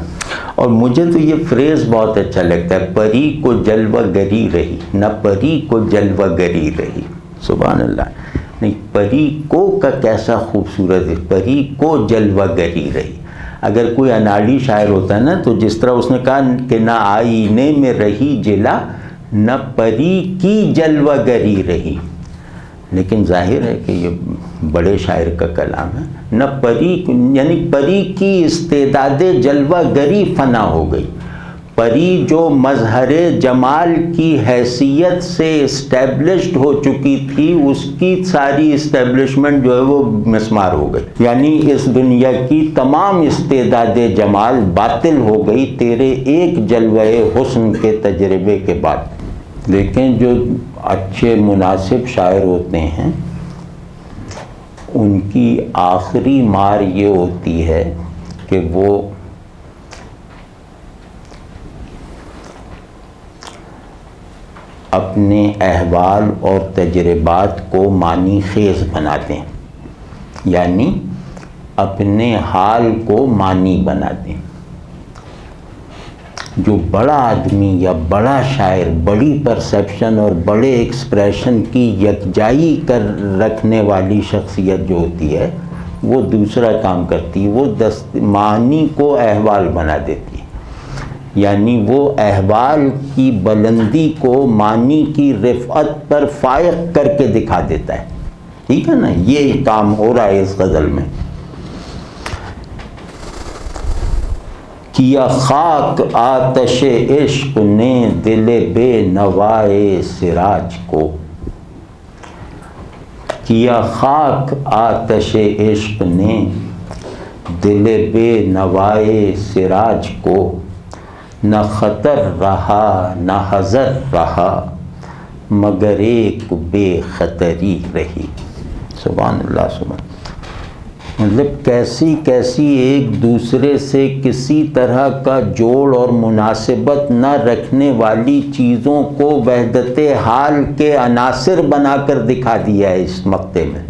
اور مجھے تو یہ فریز بہت اچھا لگتا ہے، پری کو جلوہ گری رہی، نہ پری کو جلوہ گری رہی۔ سبحان اللہ، نہیں، پری کو کا کیسا خوبصورت ہے، پری کو جلوہ گری رہی. اگر کوئی اناڑی شاعر ہوتا ہے نا تو جس طرح اس نے کہا کہ نہ آئینے میں رہی جلا نہ پری کی جلوہ گری رہی، لیکن ظاہر ہے کہ یہ بڑے شاعر کا کلام ہے. نہ پری یعنی پری کی استعداد جلوہ گری فنا ہو گئی. پری جو مظہر جمال کی حیثیت سے اسٹیبلشڈ ہو چکی تھی، اس کی ساری اسٹیبلشمنٹ جو ہے وہ مسمار ہو گئی. یعنی اس دنیا کی تمام استعداد جمال باطل ہو گئی تیرے ایک جلوہ حسن کے تجربے کے بعد. دیکھیں جو اچھے مناسب شاعر ہوتے ہیں ان کی آخری مار یہ ہوتی ہے کہ وہ اپنے احوال اور تجربات کو معنی خیز بناتے ہیں، یعنی اپنے حال کو معنی بناتے ہیں. جو بڑا آدمی یا بڑا شاعر بڑی پرسیپشن اور بڑے ایکسپریشن کی یکجائی کر رکھنے والی شخصیت جو ہوتی ہے وہ دوسرا کام کرتی ہے، وہ معنی کو احوال بنا دیتی ہے. یعنی وہ احوال کی بلندی کو معنی کی رفعت پر فائق کر کے دکھا دیتا ہے. ٹھیک ہے نا، یہ کام ہو رہا ہے اس غزل میں. کیا خاک آتش عشق نے دل بے نوائے سراج کو، کیا خاک آتش عشق نے دل بے نوائے سراج کو، نہ خطر رہا نہ حذر رہا مگر ایک بے خطری رہی. سبحان اللہ سبحان. مطلب کیسی کیسی ایک دوسرے سے کسی طرح کا جوڑ اور مناسبت نہ رکھنے والی چیزوں کو وحدت حال کے عناصر بنا کر دکھا دیا ہے اس مقطع میں.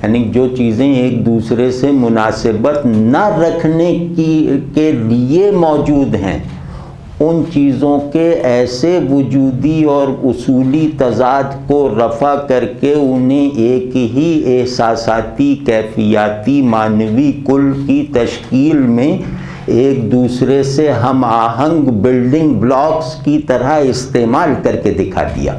یعنی جو چیزیں ایک دوسرے سے مناسبت نہ رکھنے کے لیے موجود ہیں ان چیزوں کے ایسے وجودی اور اصولی تضاد کو رفع کر کے انہیں ایک ہی احساساتی کیفیاتی معنوی کل کی تشکیل میں ایک دوسرے سے ہم آہنگ بلڈنگ بلاکس کی طرح استعمال کر کے دکھا دیا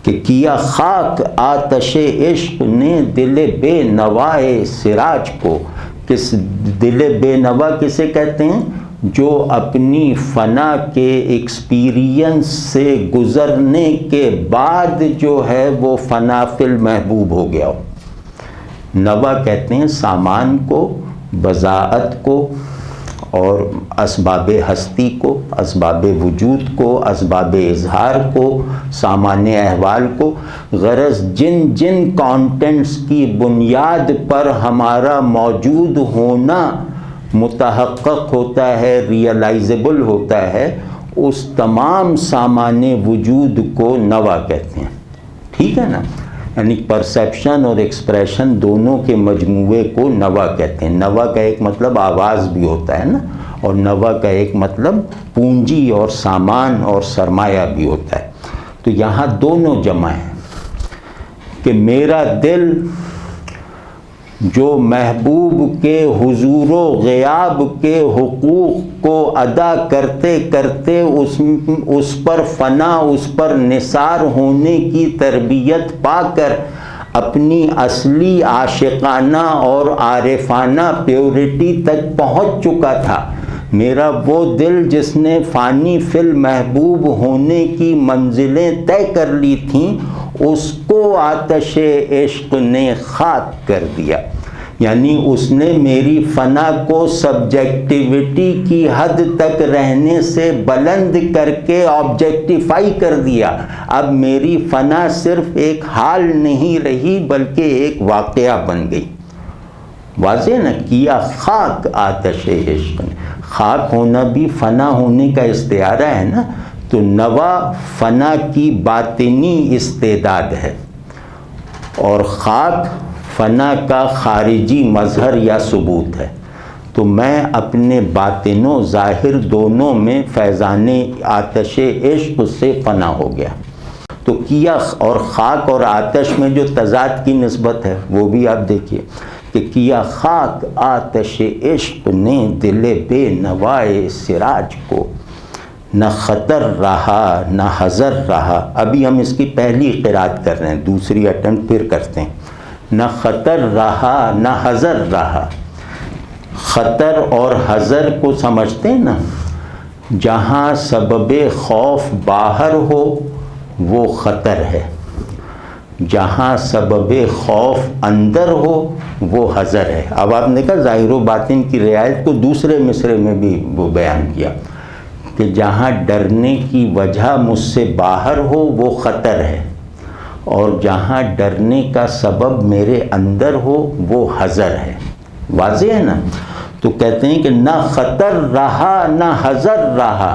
کہ کیا خاک آتش عشق نے دل بے نوائے سراج کو. کس دل بے نوا کسے کہتے ہیں؟ جو اپنی فنا کے ایکسپیرینس سے گزرنے کے بعد جو ہے وہ فنا فی المحبوب ہو گیا ہو. نوا کہتے ہیں سامان کو، بضاعت کو اور اسباب ہستی کو، اسباب وجود کو، اسباب اظہار کو، سامان احوال کو. غرض جن جن کانٹینٹس کی بنیاد پر ہمارا موجود ہونا متحقق ہوتا ہے، ریئلائزبل ہوتا ہے، اس تمام سامان وجود کو نوا کہتے ہیں. ٹھیک ہے نا، یعنی پرسیپشن اور ایکسپریشن دونوں کے مجموعے کو نوا کہتے ہیں. نوا کا ایک مطلب آواز بھی ہوتا ہے نا، اور نوا کا ایک مطلب پونجی اور سامان اور سرمایہ بھی ہوتا ہے. تو یہاں دونوں جمع ہیں کہ میرا دل جو محبوب کے حضور و غیاب کے حقوق کو ادا کرتے کرتے اس پر فنا، اس پر نثار ہونے کی تربیت پا کر اپنی اصلی عاشقانہ اور عارفانہ پیورٹی تک پہنچ چکا تھا. میرا وہ دل جس نے فانی فی المحبوب ہونے کی منزلیں طے کر لی تھیں، اس کو آتش عشق نے خاک کر دیا. یعنی اس نے میری فنا کو سبجیکٹیوٹی کی حد تک رہنے سے بلند کر کے آبجیکٹیفائی کر دیا. اب میری فنا صرف ایک حال نہیں رہی بلکہ ایک واقعہ بن گئی. واضح نہ کیا خاک آتش عشق نے. خاک ہونا بھی فنا ہونے کا استعارہ ہے نا. تو نوا فنا کی باطنی استعداد ہے اور خاک فنا کا خارجی مظہر یا ثبوت ہے. تو میں اپنے باطن و ظاہر دونوں میں فیضان آتش عشق سے فنا ہو گیا. تو کیا اور خاک اور آتش میں جو تضاد کی نسبت ہے وہ بھی آپ دیکھیے کہ کیا خاک آتش عشق نے دل بے نوائے سراج کو، نہ خطر رہا نہ حذر رہا. ابھی ہم اس کی پہلی قرات کر رہے ہیں، دوسری اٹمپٹ پھر کرتے ہیں. نہ خطر رہا نہ حذر رہا. خطر اور حذر کو سمجھتے ہیں نا، جہاں سبب خوف باہر ہو وہ خطر ہے، جہاں سبب خوف اندر ہو وہ حذر ہے. اب آپ نے کہا ظاہر و باطن کی رعایت کو دوسرے مصرے میں بھی وہ بیان کیا کہ جہاں ڈرنے کی وجہ مجھ سے باہر ہو وہ خطر ہے، اور جہاں ڈرنے کا سبب میرے اندر ہو وہ حذر ہے. واضح ہے نا؟ تو کہتے ہیں کہ نہ خطر رہا نہ حذر رہا.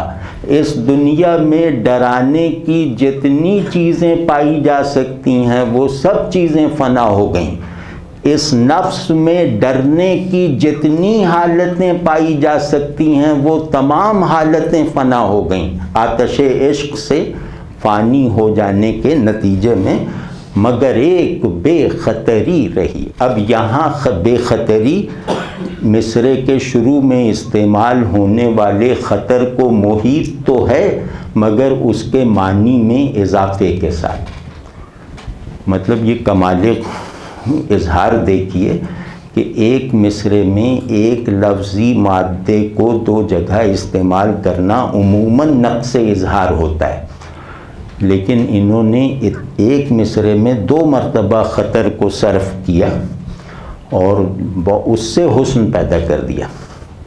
اس دنیا میں ڈرانے کی جتنی چیزیں پائی جا سکتی ہیں وہ سب چیزیں فنا ہو گئیں. اس نفس میں ڈرنے کی جتنی حالتیں پائی جا سکتی ہیں وہ تمام حالتیں فنا ہو گئیں آتش عشق سے فانی ہو جانے کے نتیجے میں، مگر ایک بے خطری رہی. اب یہاں بے خطری مصرے کے شروع میں استعمال ہونے والے خطر کو محیط تو ہے مگر اس کے معنی میں اضافے کے ساتھ. مطلب یہ کمال اظہار دیکھیے کہ ایک مصرے میں ایک لفظی مادے کو دو جگہ استعمال کرنا عموماً نقص اظہار ہوتا ہے، لیکن انہوں نے ایک مصرے میں 2 مرتبہ خطر کو صرف کیا اور اس سے حسن پیدا کر دیا.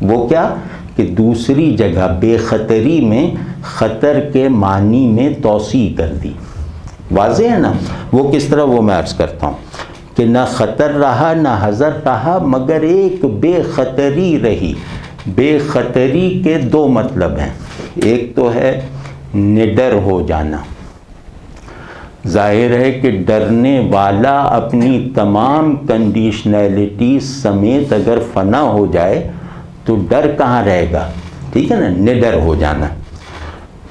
وہ کیا کہ دوسری جگہ بے خطری میں خطر کے معنی میں توسیع کر دی. واضح ہے نا؟ وہ کس طرح وہ میں عرض کرتا ہوں کہ نہ خطر رہا نہ حذر رہا مگر ایک بے خطری رہی. بے خطری کے 2 مطلب ہیں. ایک تو ہے نڈر ہو جانا. ظاہر ہے کہ ڈرنے والا اپنی تمام کنڈیشنلٹیز سمیت اگر فنا ہو جائے تو ڈر کہاں رہے گا؟ ٹھیک ہے نا؟ نڈر ہو جانا.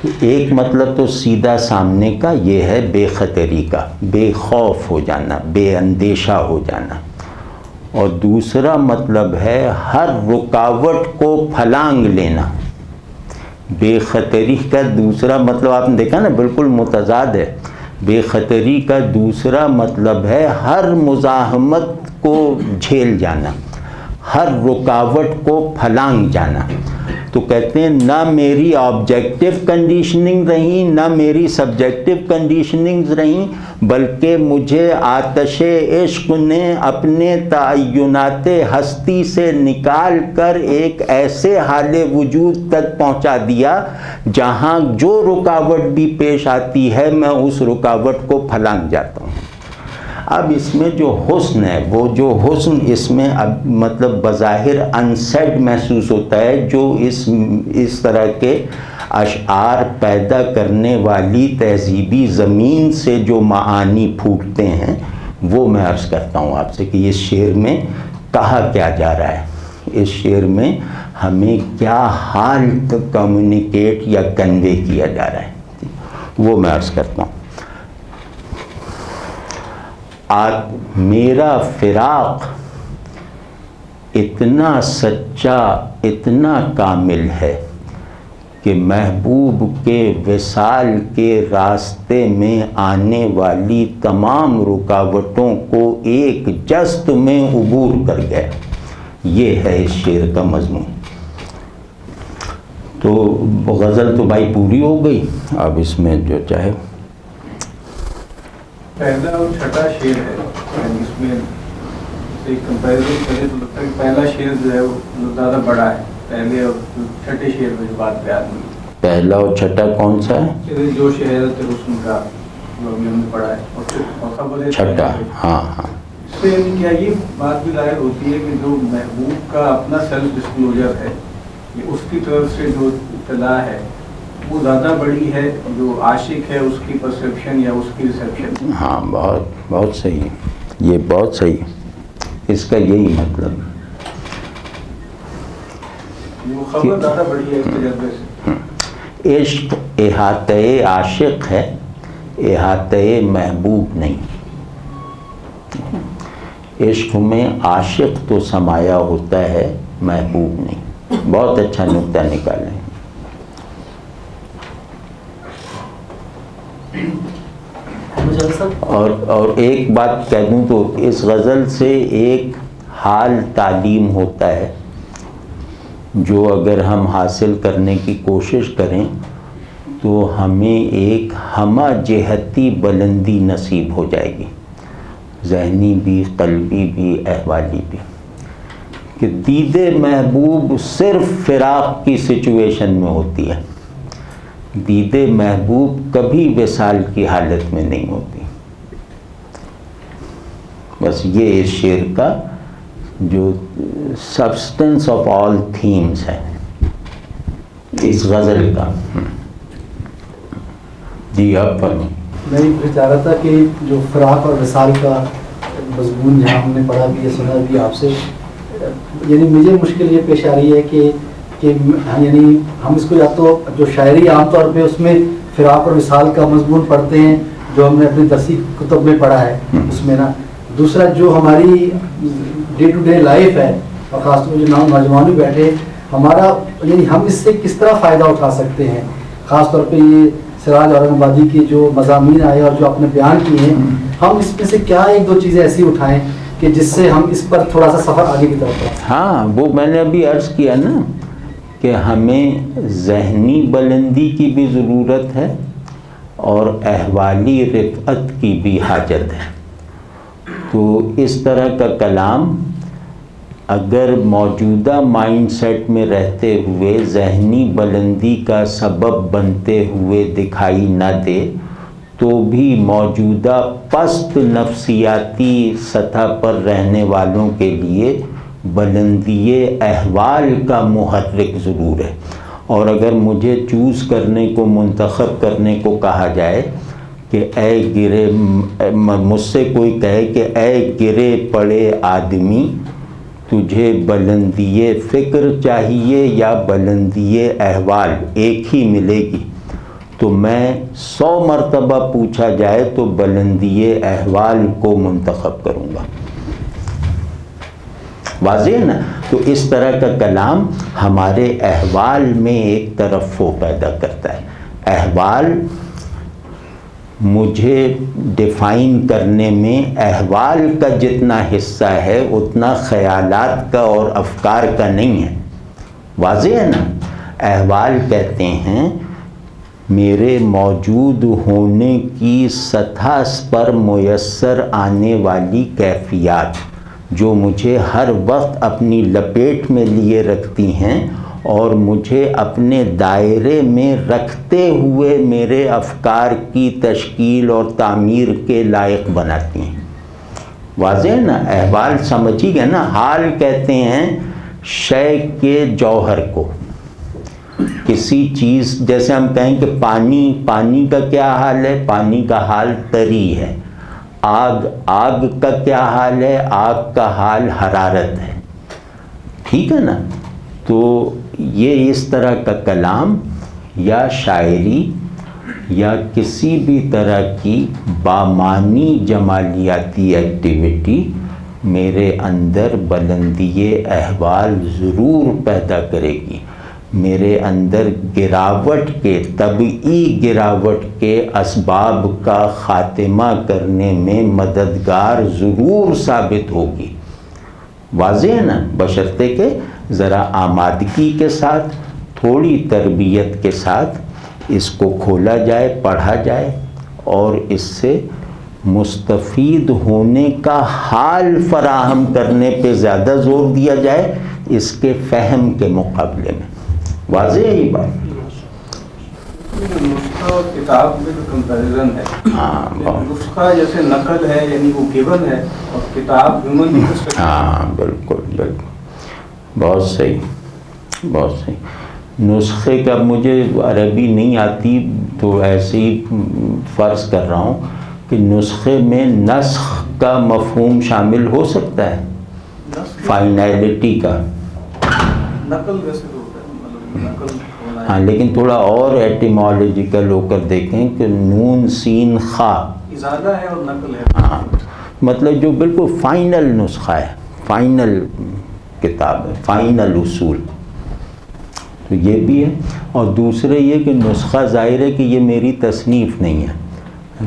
تو ایک مطلب تو سیدھا سامنے کا یہ ہے بے خطری کا، بے خوف ہو جانا، بے اندیشہ ہو جانا. اور دوسرا مطلب ہے ہر رکاوٹ کو پھلانگ لینا. بے خطری کا دوسرا مطلب آپ نے دیکھا نا بالکل متضاد ہے. بے خطری کا دوسرا مطلب ہے ہر مزاحمت کو جھیل جانا، ہر رکاوٹ کو پھلانگ جانا. تو کہتے ہیں نہ میری آبجیکٹو کنڈیشننگ رہیں نہ میری سبجیکٹو کنڈیشننگز رہیں، بلکہ مجھے آتش عشق نے اپنے تعینات ہستی سے نکال کر ایک ایسے حال وجود تک پہنچا دیا جہاں جو رکاوٹ بھی پیش آتی ہے میں اس رکاوٹ کو پھلانگ جاتا ہوں. اب اس میں جو حسن ہے وہ جو حسن اس میں اب مطلب بظاہر انسیڈ محسوس ہوتا ہے، جو اس طرح کے اشعار پیدا کرنے والی تہذیبی زمین سے جو معانی پھوٹتے ہیں وہ میں عرض کرتا ہوں آپ سے کہ اس شعر میں کہا کیا جا رہا ہے، اس شعر میں ہمیں کیا حال کمیونیکیٹ یا کنوے کیا جا رہا ہے وہ میں عرض کرتا ہوں. میرا فراق اتنا سچا اتنا کامل ہے کہ محبوب کے وصال کے راستے میں آنے والی تمام رکاوٹوں کو ایک جست میں عبور کر گیا. یہ ہے اس شعر کا مضمون. تو غزل تو بھائی پوری ہو گئی، اب اس میں جو چاہے پہلا اور چھٹا شعر ہے، اس میں ایک کمپیریزن کرے تو لگتا ہے کہ پہلا شعر جو ہے وہ زیادہ بڑا ہے پہلے اور چھٹے شعر میں جو بات بیان ہوئی. پہلا اور چھٹا کون سا ہے؟ جو شہرت رسم کا جو ہم نے پڑھا ہے اور خبر چھٹا. ہاں ہاں. اس سے کیا یہ بات بھی ظاہر ہوتی ہے کہ جو محبوب کا اپنا سیلف ڈسکلوجر ہے یہ اس کی طرف سے جو اطلاع ہے وہ زیادہ بڑی ہے جو عاشق ہے اس کی پرسیپشن یا اس کی ریسیپشن. ہاں بہت بہت صحیح، یہ بہت صحیح، اس کا یہی مطلب. وہ خبر زیادہ بڑی ہے اس تجربے سے. عشق احاطۂ عاشق ہے، احاطۂ محبوب نہیں. عشق میں عاشق تو سمایا ہوتا ہے، محبوب نہیں. بہت اچھا نکتہ نکالیں. اور ایک بات کہہ دوں تو اس غزل سے ایک حال تعلیم ہوتا ہے جو اگر ہم حاصل کرنے کی کوشش کریں تو ہمیں ایک ہمہ جہتی بلندی نصیب ہو جائے گی، ذہنی بھی، قلبی بھی، احوالی بھی، کہ دید محبوب صرف فراق کی سچویشن میں ہوتی ہے. دید محبوب کبھی وصال کی حالت میں نہیں ہوتی. بس یہ اس شعر کا جو سبسٹنس آف آل تھیمز ہے اس غزل کا. جی آپ فرمائیں. میں یہ چاہ رہا تھا کہ جو فراق اور وصال کا مضمون جہاں ہم نے پڑھا بھی ہے، سنا بھی آپ سے، یعنی مجھے مشکل یہ پیش آ رہی ہے کہ یعنی ہم اس کو یا تو جو شاعری عام طور پہ اس میں فراق اور وصال کا مضمون پڑھتے ہیں جو ہم نے اپنی درسی کتب میں پڑھا ہے اس میں نا، دوسرا جو ہماری ڈے ٹو ڈے لائف ہے اور خاص طور پہ جو نوجوان بیٹھے ہمارا، یعنی ہم اس سے کس طرح فائدہ اٹھا سکتے ہیں. خاص طور پہ یہ سراج اورنگ آبادی کے جو مضامین آئے اور جو آپ نے بیان کیے ہیں، ہم اس میں سے کیا ایک دو چیزیں ایسی اٹھائیں کہ جس سے ہم اس پر تھوڑا سا سفر آگے کی طرف کریں. ہاں، وہ میں نے ابھی عرض کیا نا کہ ہمیں ذہنی بلندی کی بھی ضرورت ہے اور احوالی رفعت کی بھی حاجت ہے. تو اس طرح کا کلام اگر موجودہ مائنڈ سیٹ میں رہتے ہوئے ذہنی بلندی کا سبب بنتے ہوئے دکھائی نہ دے تو بھی موجودہ پست نفسیاتی سطح پر رہنے والوں کے لیے بلندی احوال کا محرک ضرور ہے. اور اگر مجھے چوز کرنے کو، منتخب کرنے کو کہا جائے کہ اے گرے، مجھ سے کوئی کہے کہ اے گرے پڑے آدمی، تجھے بلندی فکر چاہیے یا بلندی احوال، ایک ہی ملے گی، تو میں 100 مرتبہ پوچھا جائے تو بلندی احوال کو منتخب کروں گا. واضح ہے نا؟ تو اس طرح کا کلام ہمارے احوال میں ایک ترفع پیدا کرتا ہے. احوال مجھے ڈیفائن کرنے میں احوال کا جتنا حصہ ہے اتنا خیالات کا اور افکار کا نہیں ہے. واضح ہے نا؟ احوال کہتے ہیں میرے موجود ہونے کی سطح پر میسر آنے والی کیفیات جو مجھے ہر وقت اپنی لپیٹ میں لیے رکھتی ہیں اور مجھے اپنے دائرے میں رکھتے ہوئے میرے افکار کی تشکیل اور تعمیر کے لائق بناتی ہیں. واضح ہے نا؟ احوال سمجھی گئے نا؟ حال کہتے ہیں شے کے جوہر کو. کسی چیز، جیسے ہم کہیں کہ پانی کا کیا حال ہے؟ پانی کا حال طری ہے. آگ کا کیا حال ہے؟ آگ کا حال حرارت ہے. ٹھیک ہے نا؟ تو یہ اس طرح کا کلام یا شاعری یا کسی بھی طرح کی بامانی جمالیاتی ایکٹیویٹی میرے اندر بلندی احوال ضرور پیدا کرے گی. میرے اندر گراوٹ کے، طبعی گراوٹ کے اسباب کا خاتمہ کرنے میں مددگار ضرور ثابت ہوگی. واضح ہے نا؟ بشرطے کہ ذرا آمادگی کے ساتھ، تھوڑی تربیت کے ساتھ اس کو کھولا جائے، پڑھا جائے اور اس سے مستفید ہونے کا حال فراہم کرنے پہ زیادہ زور دیا جائے اس کے فہم کے مقابلے میں. واضح ہے یہ بات؟ نسخہ اور کتاب میں جو کمپیریزن ہے، نسخہ جیسے نقل ہے یعنی وہ گیون ہے، اور کتاب ہیومن پرسپیکٹیو. ہاں بالکل بالکل، بہت صحیح بہت صحیح. نسخے کا مجھے عربی نہیں آتی تو ایسے ہی فرض کر رہا ہوں کہ نسخے میں نسخ کا مفہوم شامل ہو سکتا ہے، فائنلٹی کا. نقل ویسے تو ہوتا ہے، مطلب نقل ہونا ہاں لیکن تھوڑا اور ایٹیمالوجیکل ہو کر دیکھیں کہ نون سین خا، ازالہ ہے اور نقل ہے. ہاں مطلب جو بالکل فائنل نسخہ ہے، فائنل کتاب ہے، فائنل اصول، تو یہ بھی ہے. اور دوسرے یہ کہ نسخہ ظاہر ہے کہ یہ میری تصنیف نہیں ہے،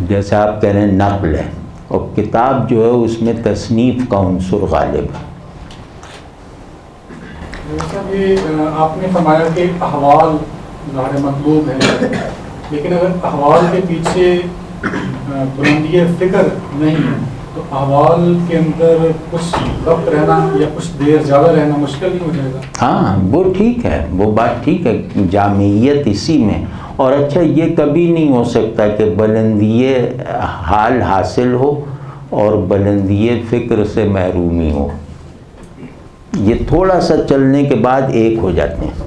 جیسے آپ کہہ رہے ہیں نقل ہے، اور کتاب جو ہے اس میں تصنیف کا عنصر غالب ہے. یہ آپ نے فرمایا کہ احوال ظاہر مطلوب ہے، لیکن اگر احوال کے پیچھے بلندی فکر نہیں ہے تو احوال کے اندر کچھ وقت رہنا یا کچھ دیر زیادہ رہنا مشکل نہیں ہو جائے گا؟ ہاں وہ ٹھیک ہے، وہ بات ٹھیک ہے، جامعیت اسی میں. اور اچھا یہ کبھی نہیں ہو سکتا کہ بلندی حال حاصل ہو اور بلندی فکر سے محرومی ہو، یہ تھوڑا سا چلنے کے بعد ایک ہو جاتے ہیں.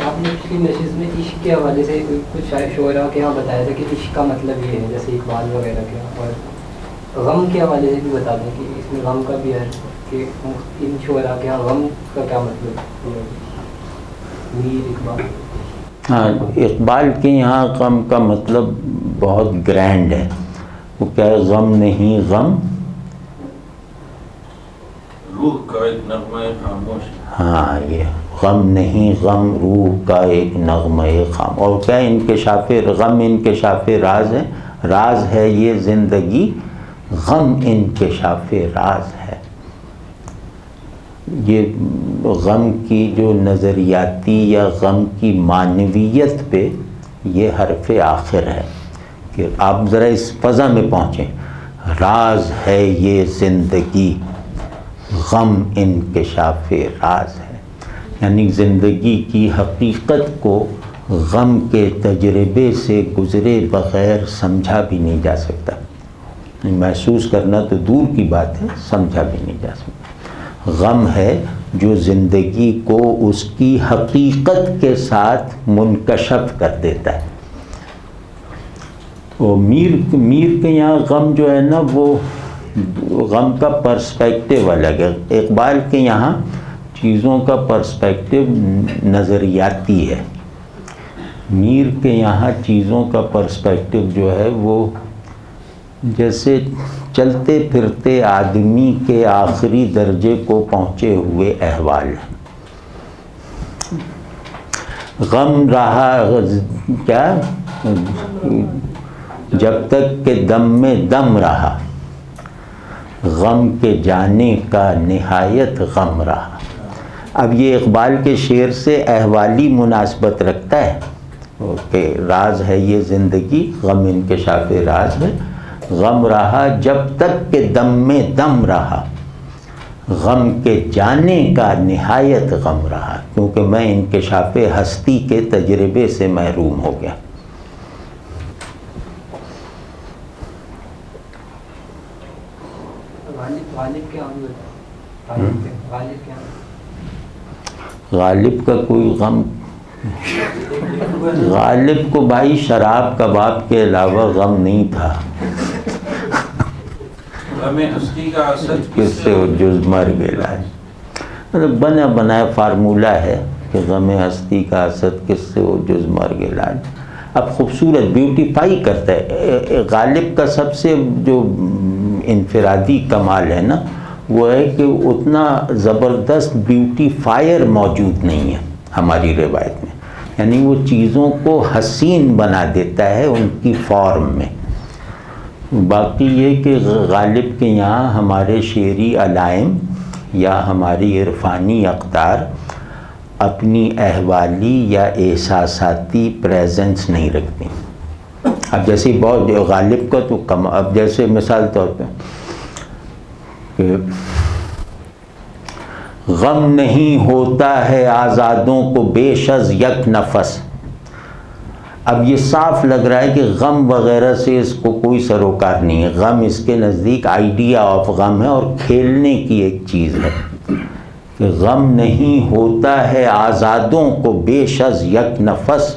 آپ نے پچھلی نشست میں عشق کے حوالے سے کچھ شعراء کے یہاں بتایا تھا کہ عشق کا مطلب یہ ہے، جیسے اقبال وغیرہ کے، اور غم کے حوالے سے بھی بتا دیں کہ اس میں غم کا بھی ہے کہ ان شعراء کے یہاں غم کا کیا مطلب ہے. میر اقبال، ہاں اقبال کے یہاں غم کا مطلب بہت گرینڈ ہے. وہ کیا ہے؟ غم نہیں غم روح کا ایک نغمہ خاموش. ہاں یہ غم نہیں غم روح کا ایک نغمہ خام. اور کیا انکشاف غم انکشاف راز ہے، راز ہے یہ زندگی، غم انکشاف راز ہے. یہ غم کی جو نظریاتی یا غم کی معنویت پہ یہ حرف آخر ہے کہ آپ ذرا اس فضا میں پہنچیں. راز ہے یہ زندگی، غم انکشاف راز ہے. یعنی زندگی کی حقیقت کو غم کے تجربے سے گزرے بغیر سمجھا بھی نہیں جا سکتا. محسوس کرنا تو دور کی بات ہے، سمجھا بھی نہیں جا سکتا. غم ہے جو زندگی کو اس کی حقیقت کے ساتھ منکشف کر دیتا ہے. وہ میر کے یہاں غم جو ہے نا، وہ غم کا پرسپیکٹیو الگ ہے. اقبال کے یہاں چیزوں کا پرسپیکٹیو نظریاتی ہے. میر کے یہاں چیزوں کا پرسپیکٹیو جو ہے وہ جیسے چلتے پھرتے آدمی کے آخری درجے کو پہنچے ہوئے احوال ہیں. غم رہا کیا جب تک کہ دم میں دم رہا، غم کے جانے کا نہایت غم رہا. اب یہ اقبال کے شعر سے احوالی مناسبت رکھتا ہے کہ راز ہے یہ زندگی، غم انکشاف راز ہے. غم رہا جب تک کہ دم میں دم رہا، غم کے جانے کا نہایت غم رہا، کیونکہ میں انکشاف ہستی کے تجربے سے محروم ہو گیا. غالب کا کوئی غم، غالب کو بھائی شراب کباب کے علاوہ غم نہیں تھا. غم ہستی کا اسد کس سے وہ جز مر گیا، مطلب بنا بنایا فارمولہ ہے کہ غم ہستی کا اسد کس سے وہ جز مر گیا. اب خوبصورت بیوٹیفائی کرتا ہے. غالب کا سب سے جو انفرادی کمال ہے نا، وہ ہے کہ اتنا زبردست بیوٹیفائر موجود نہیں ہے ہماری روایت میں. یعنی وہ چیزوں کو حسین بنا دیتا ہے ان کی فارم میں. باقی یہ کہ غالب کے یہاں ہمارے شعری علائم یا ہماری عرفانی اقدار اپنی احوالی یا احساساتی پریزنس نہیں رکھتی. اب جیسے بہت غالب کا تو کم، اب جیسے مثال طور پہ کہ غم نہیں ہوتا ہے آزادوں کو بیش از یک نفس. اب یہ صاف لگ رہا ہے کہ غم وغیرہ سے اس کو کوئی سروکار نہیں ہے. غم اس کے نزدیک آئیڈیا آف غم ہے اور کھیلنے کی ایک چیز ہے کہ غم نہیں ہوتا ہے آزادوں کو بیش از یک نفس،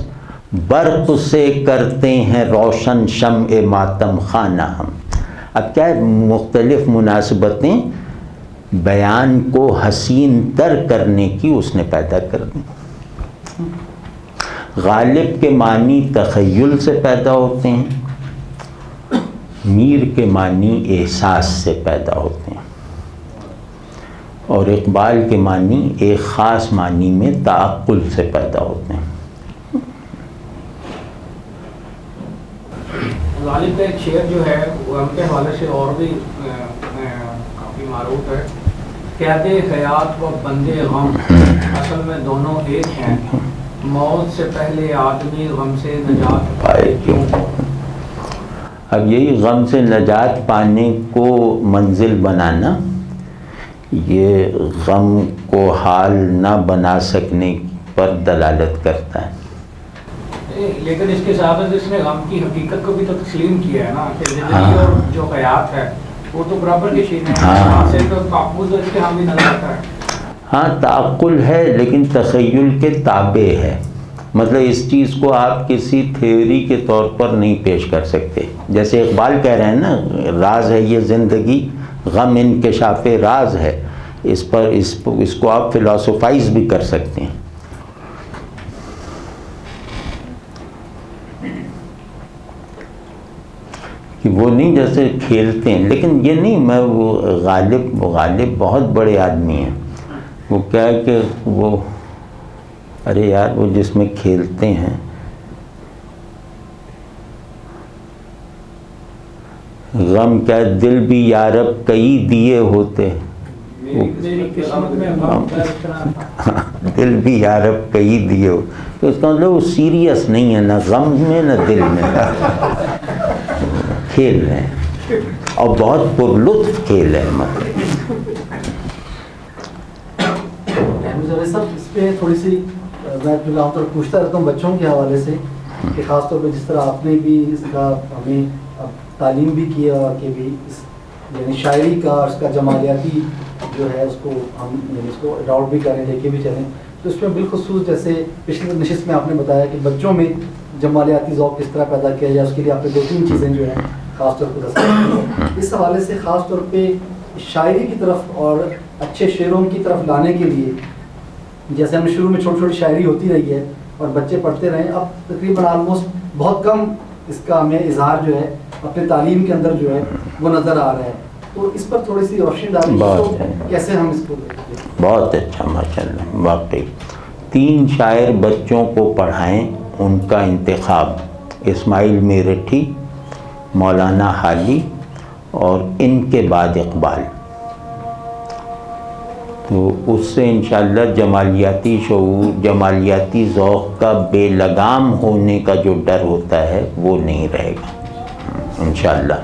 برق سے کرتے ہیں روشن شمع ماتم خانہ ہم. اب کیا ہے، مختلف مناسبتیں بیان کو حسین تر کرنے کی اس نے پیدا کر دی۔ غالب کے معنی تخیل سے پیدا ہوتے ہیں، میر کے معنی احساس سے پیدا ہوتے ہیں، اور اقبال کے معنی ایک خاص معنی میں تعقل سے پیدا ہوتے ہیں۔ غالب کا ایک شعر جو ہے وہ ہم کے حوالے سے اور بھی کافی معروف ہے، قید حیات و بندے غم اصل میں دونوں ایک ہیں، موت سے پہلے آدمی غم سے نجات پائے کیوں۔ اب یہی غم سے نجات پانے کو منزل بنانا، یہ غم کو حال نہ بنا سکنے پر دلالت کرتا ہے۔ لیکن اس کے ساتھ اس نے غم کی حقیقت کو بھی تو تسلیم کیا ہے نا کہ زندگی اور جو حیات ہے وہ تو برابر کی چیز ہے، سے تو تعقل اس کے ہم بھی نظر آتا ہے۔ ہاں تعقل ہے لیکن تخیل کے تابع ہے، مطلب اس چیز کو آپ کسی تھیوری کے طور پر نہیں پیش کر سکتے۔ جیسے اقبال کہہ رہے ہیں نا، راز ہے یہ زندگی، غم انکشاف راز ہے، اس پر اس کو آپ فلاسفائز بھی کر سکتے ہیں۔ کہ وہ نہیں جیسے کھیلتے ہیں، لیکن یہ نہیں، میں وہ غالب بہت بڑے آدمی ہیں، وہ کیا ہے کہ وہ ارے یار وہ جس میں کھیلتے ہیں، غم کیا دل بھی یارب کئی دیے ہوتے، دل بھی یارب کئی دیے ہو، تو اس کا مطلب وہ سیریس نہیں ہے، نہ غم میں نہ دل میں، کھیل رہے ہیں اور بہت پرلطف کھیل ہے۔ مطلب اس پہ تھوڑی سی میں عام طور پوچھتا رہتا ہوں بچوں کے حوالے سے، کہ خاص طور پہ جس طرح آپ نے بھی اس کا ہمیں تعلیم بھی کیا اور کہ بھی یعنی شاعری کا اور اس کا جمالیاتی جو ہے اس کو ہم یعنی اس کو اڈاپٹ بھی کریں، لے کے بھی چلیں، تو اس میں بالخصوص جیسے پچھلی نشست میں آپ نے بتایا کہ بچوں میں جمالیاتی ذوق کس طرح پیدا کیا جائے، اس کے لیے آپ نے 2-3 چیزیں جو ہیں خاص طور پہ دستیاب۔ اس حوالے سے خاص طور پہ شاعری کی طرف اور اچھے شعروں کی طرف لانے کے لیے، جیسے ہم نے شروع میں چھوٹی چھوٹی شاعری ہوتی رہی ہے اور بچے پڑھتے رہے، اب تقریباً آلموسٹ بہت کم اس کا ہمیں اظہار جو ہے اپنے تعلیم کے اندر جو ہے وہ نظر آ رہا ہے، تو اس پر تھوڑی سی روشنی ڈالیں تو کیسے ہم اس کو بہت اچھا ماشاء اللہ، واقعی 3 شاعر بچوں کو پڑھائیں، ان کا انتخاب اسماعیل میرٹھی، مولانا حالی اور ان کے بعد اقبال، تو اس سے انشاءاللہ جمالیاتی شعور، جمالیاتی ذوق کا بے لگام ہونے کا جو ڈر ہوتا ہے وہ نہیں رہے گا انشاءاللہ۔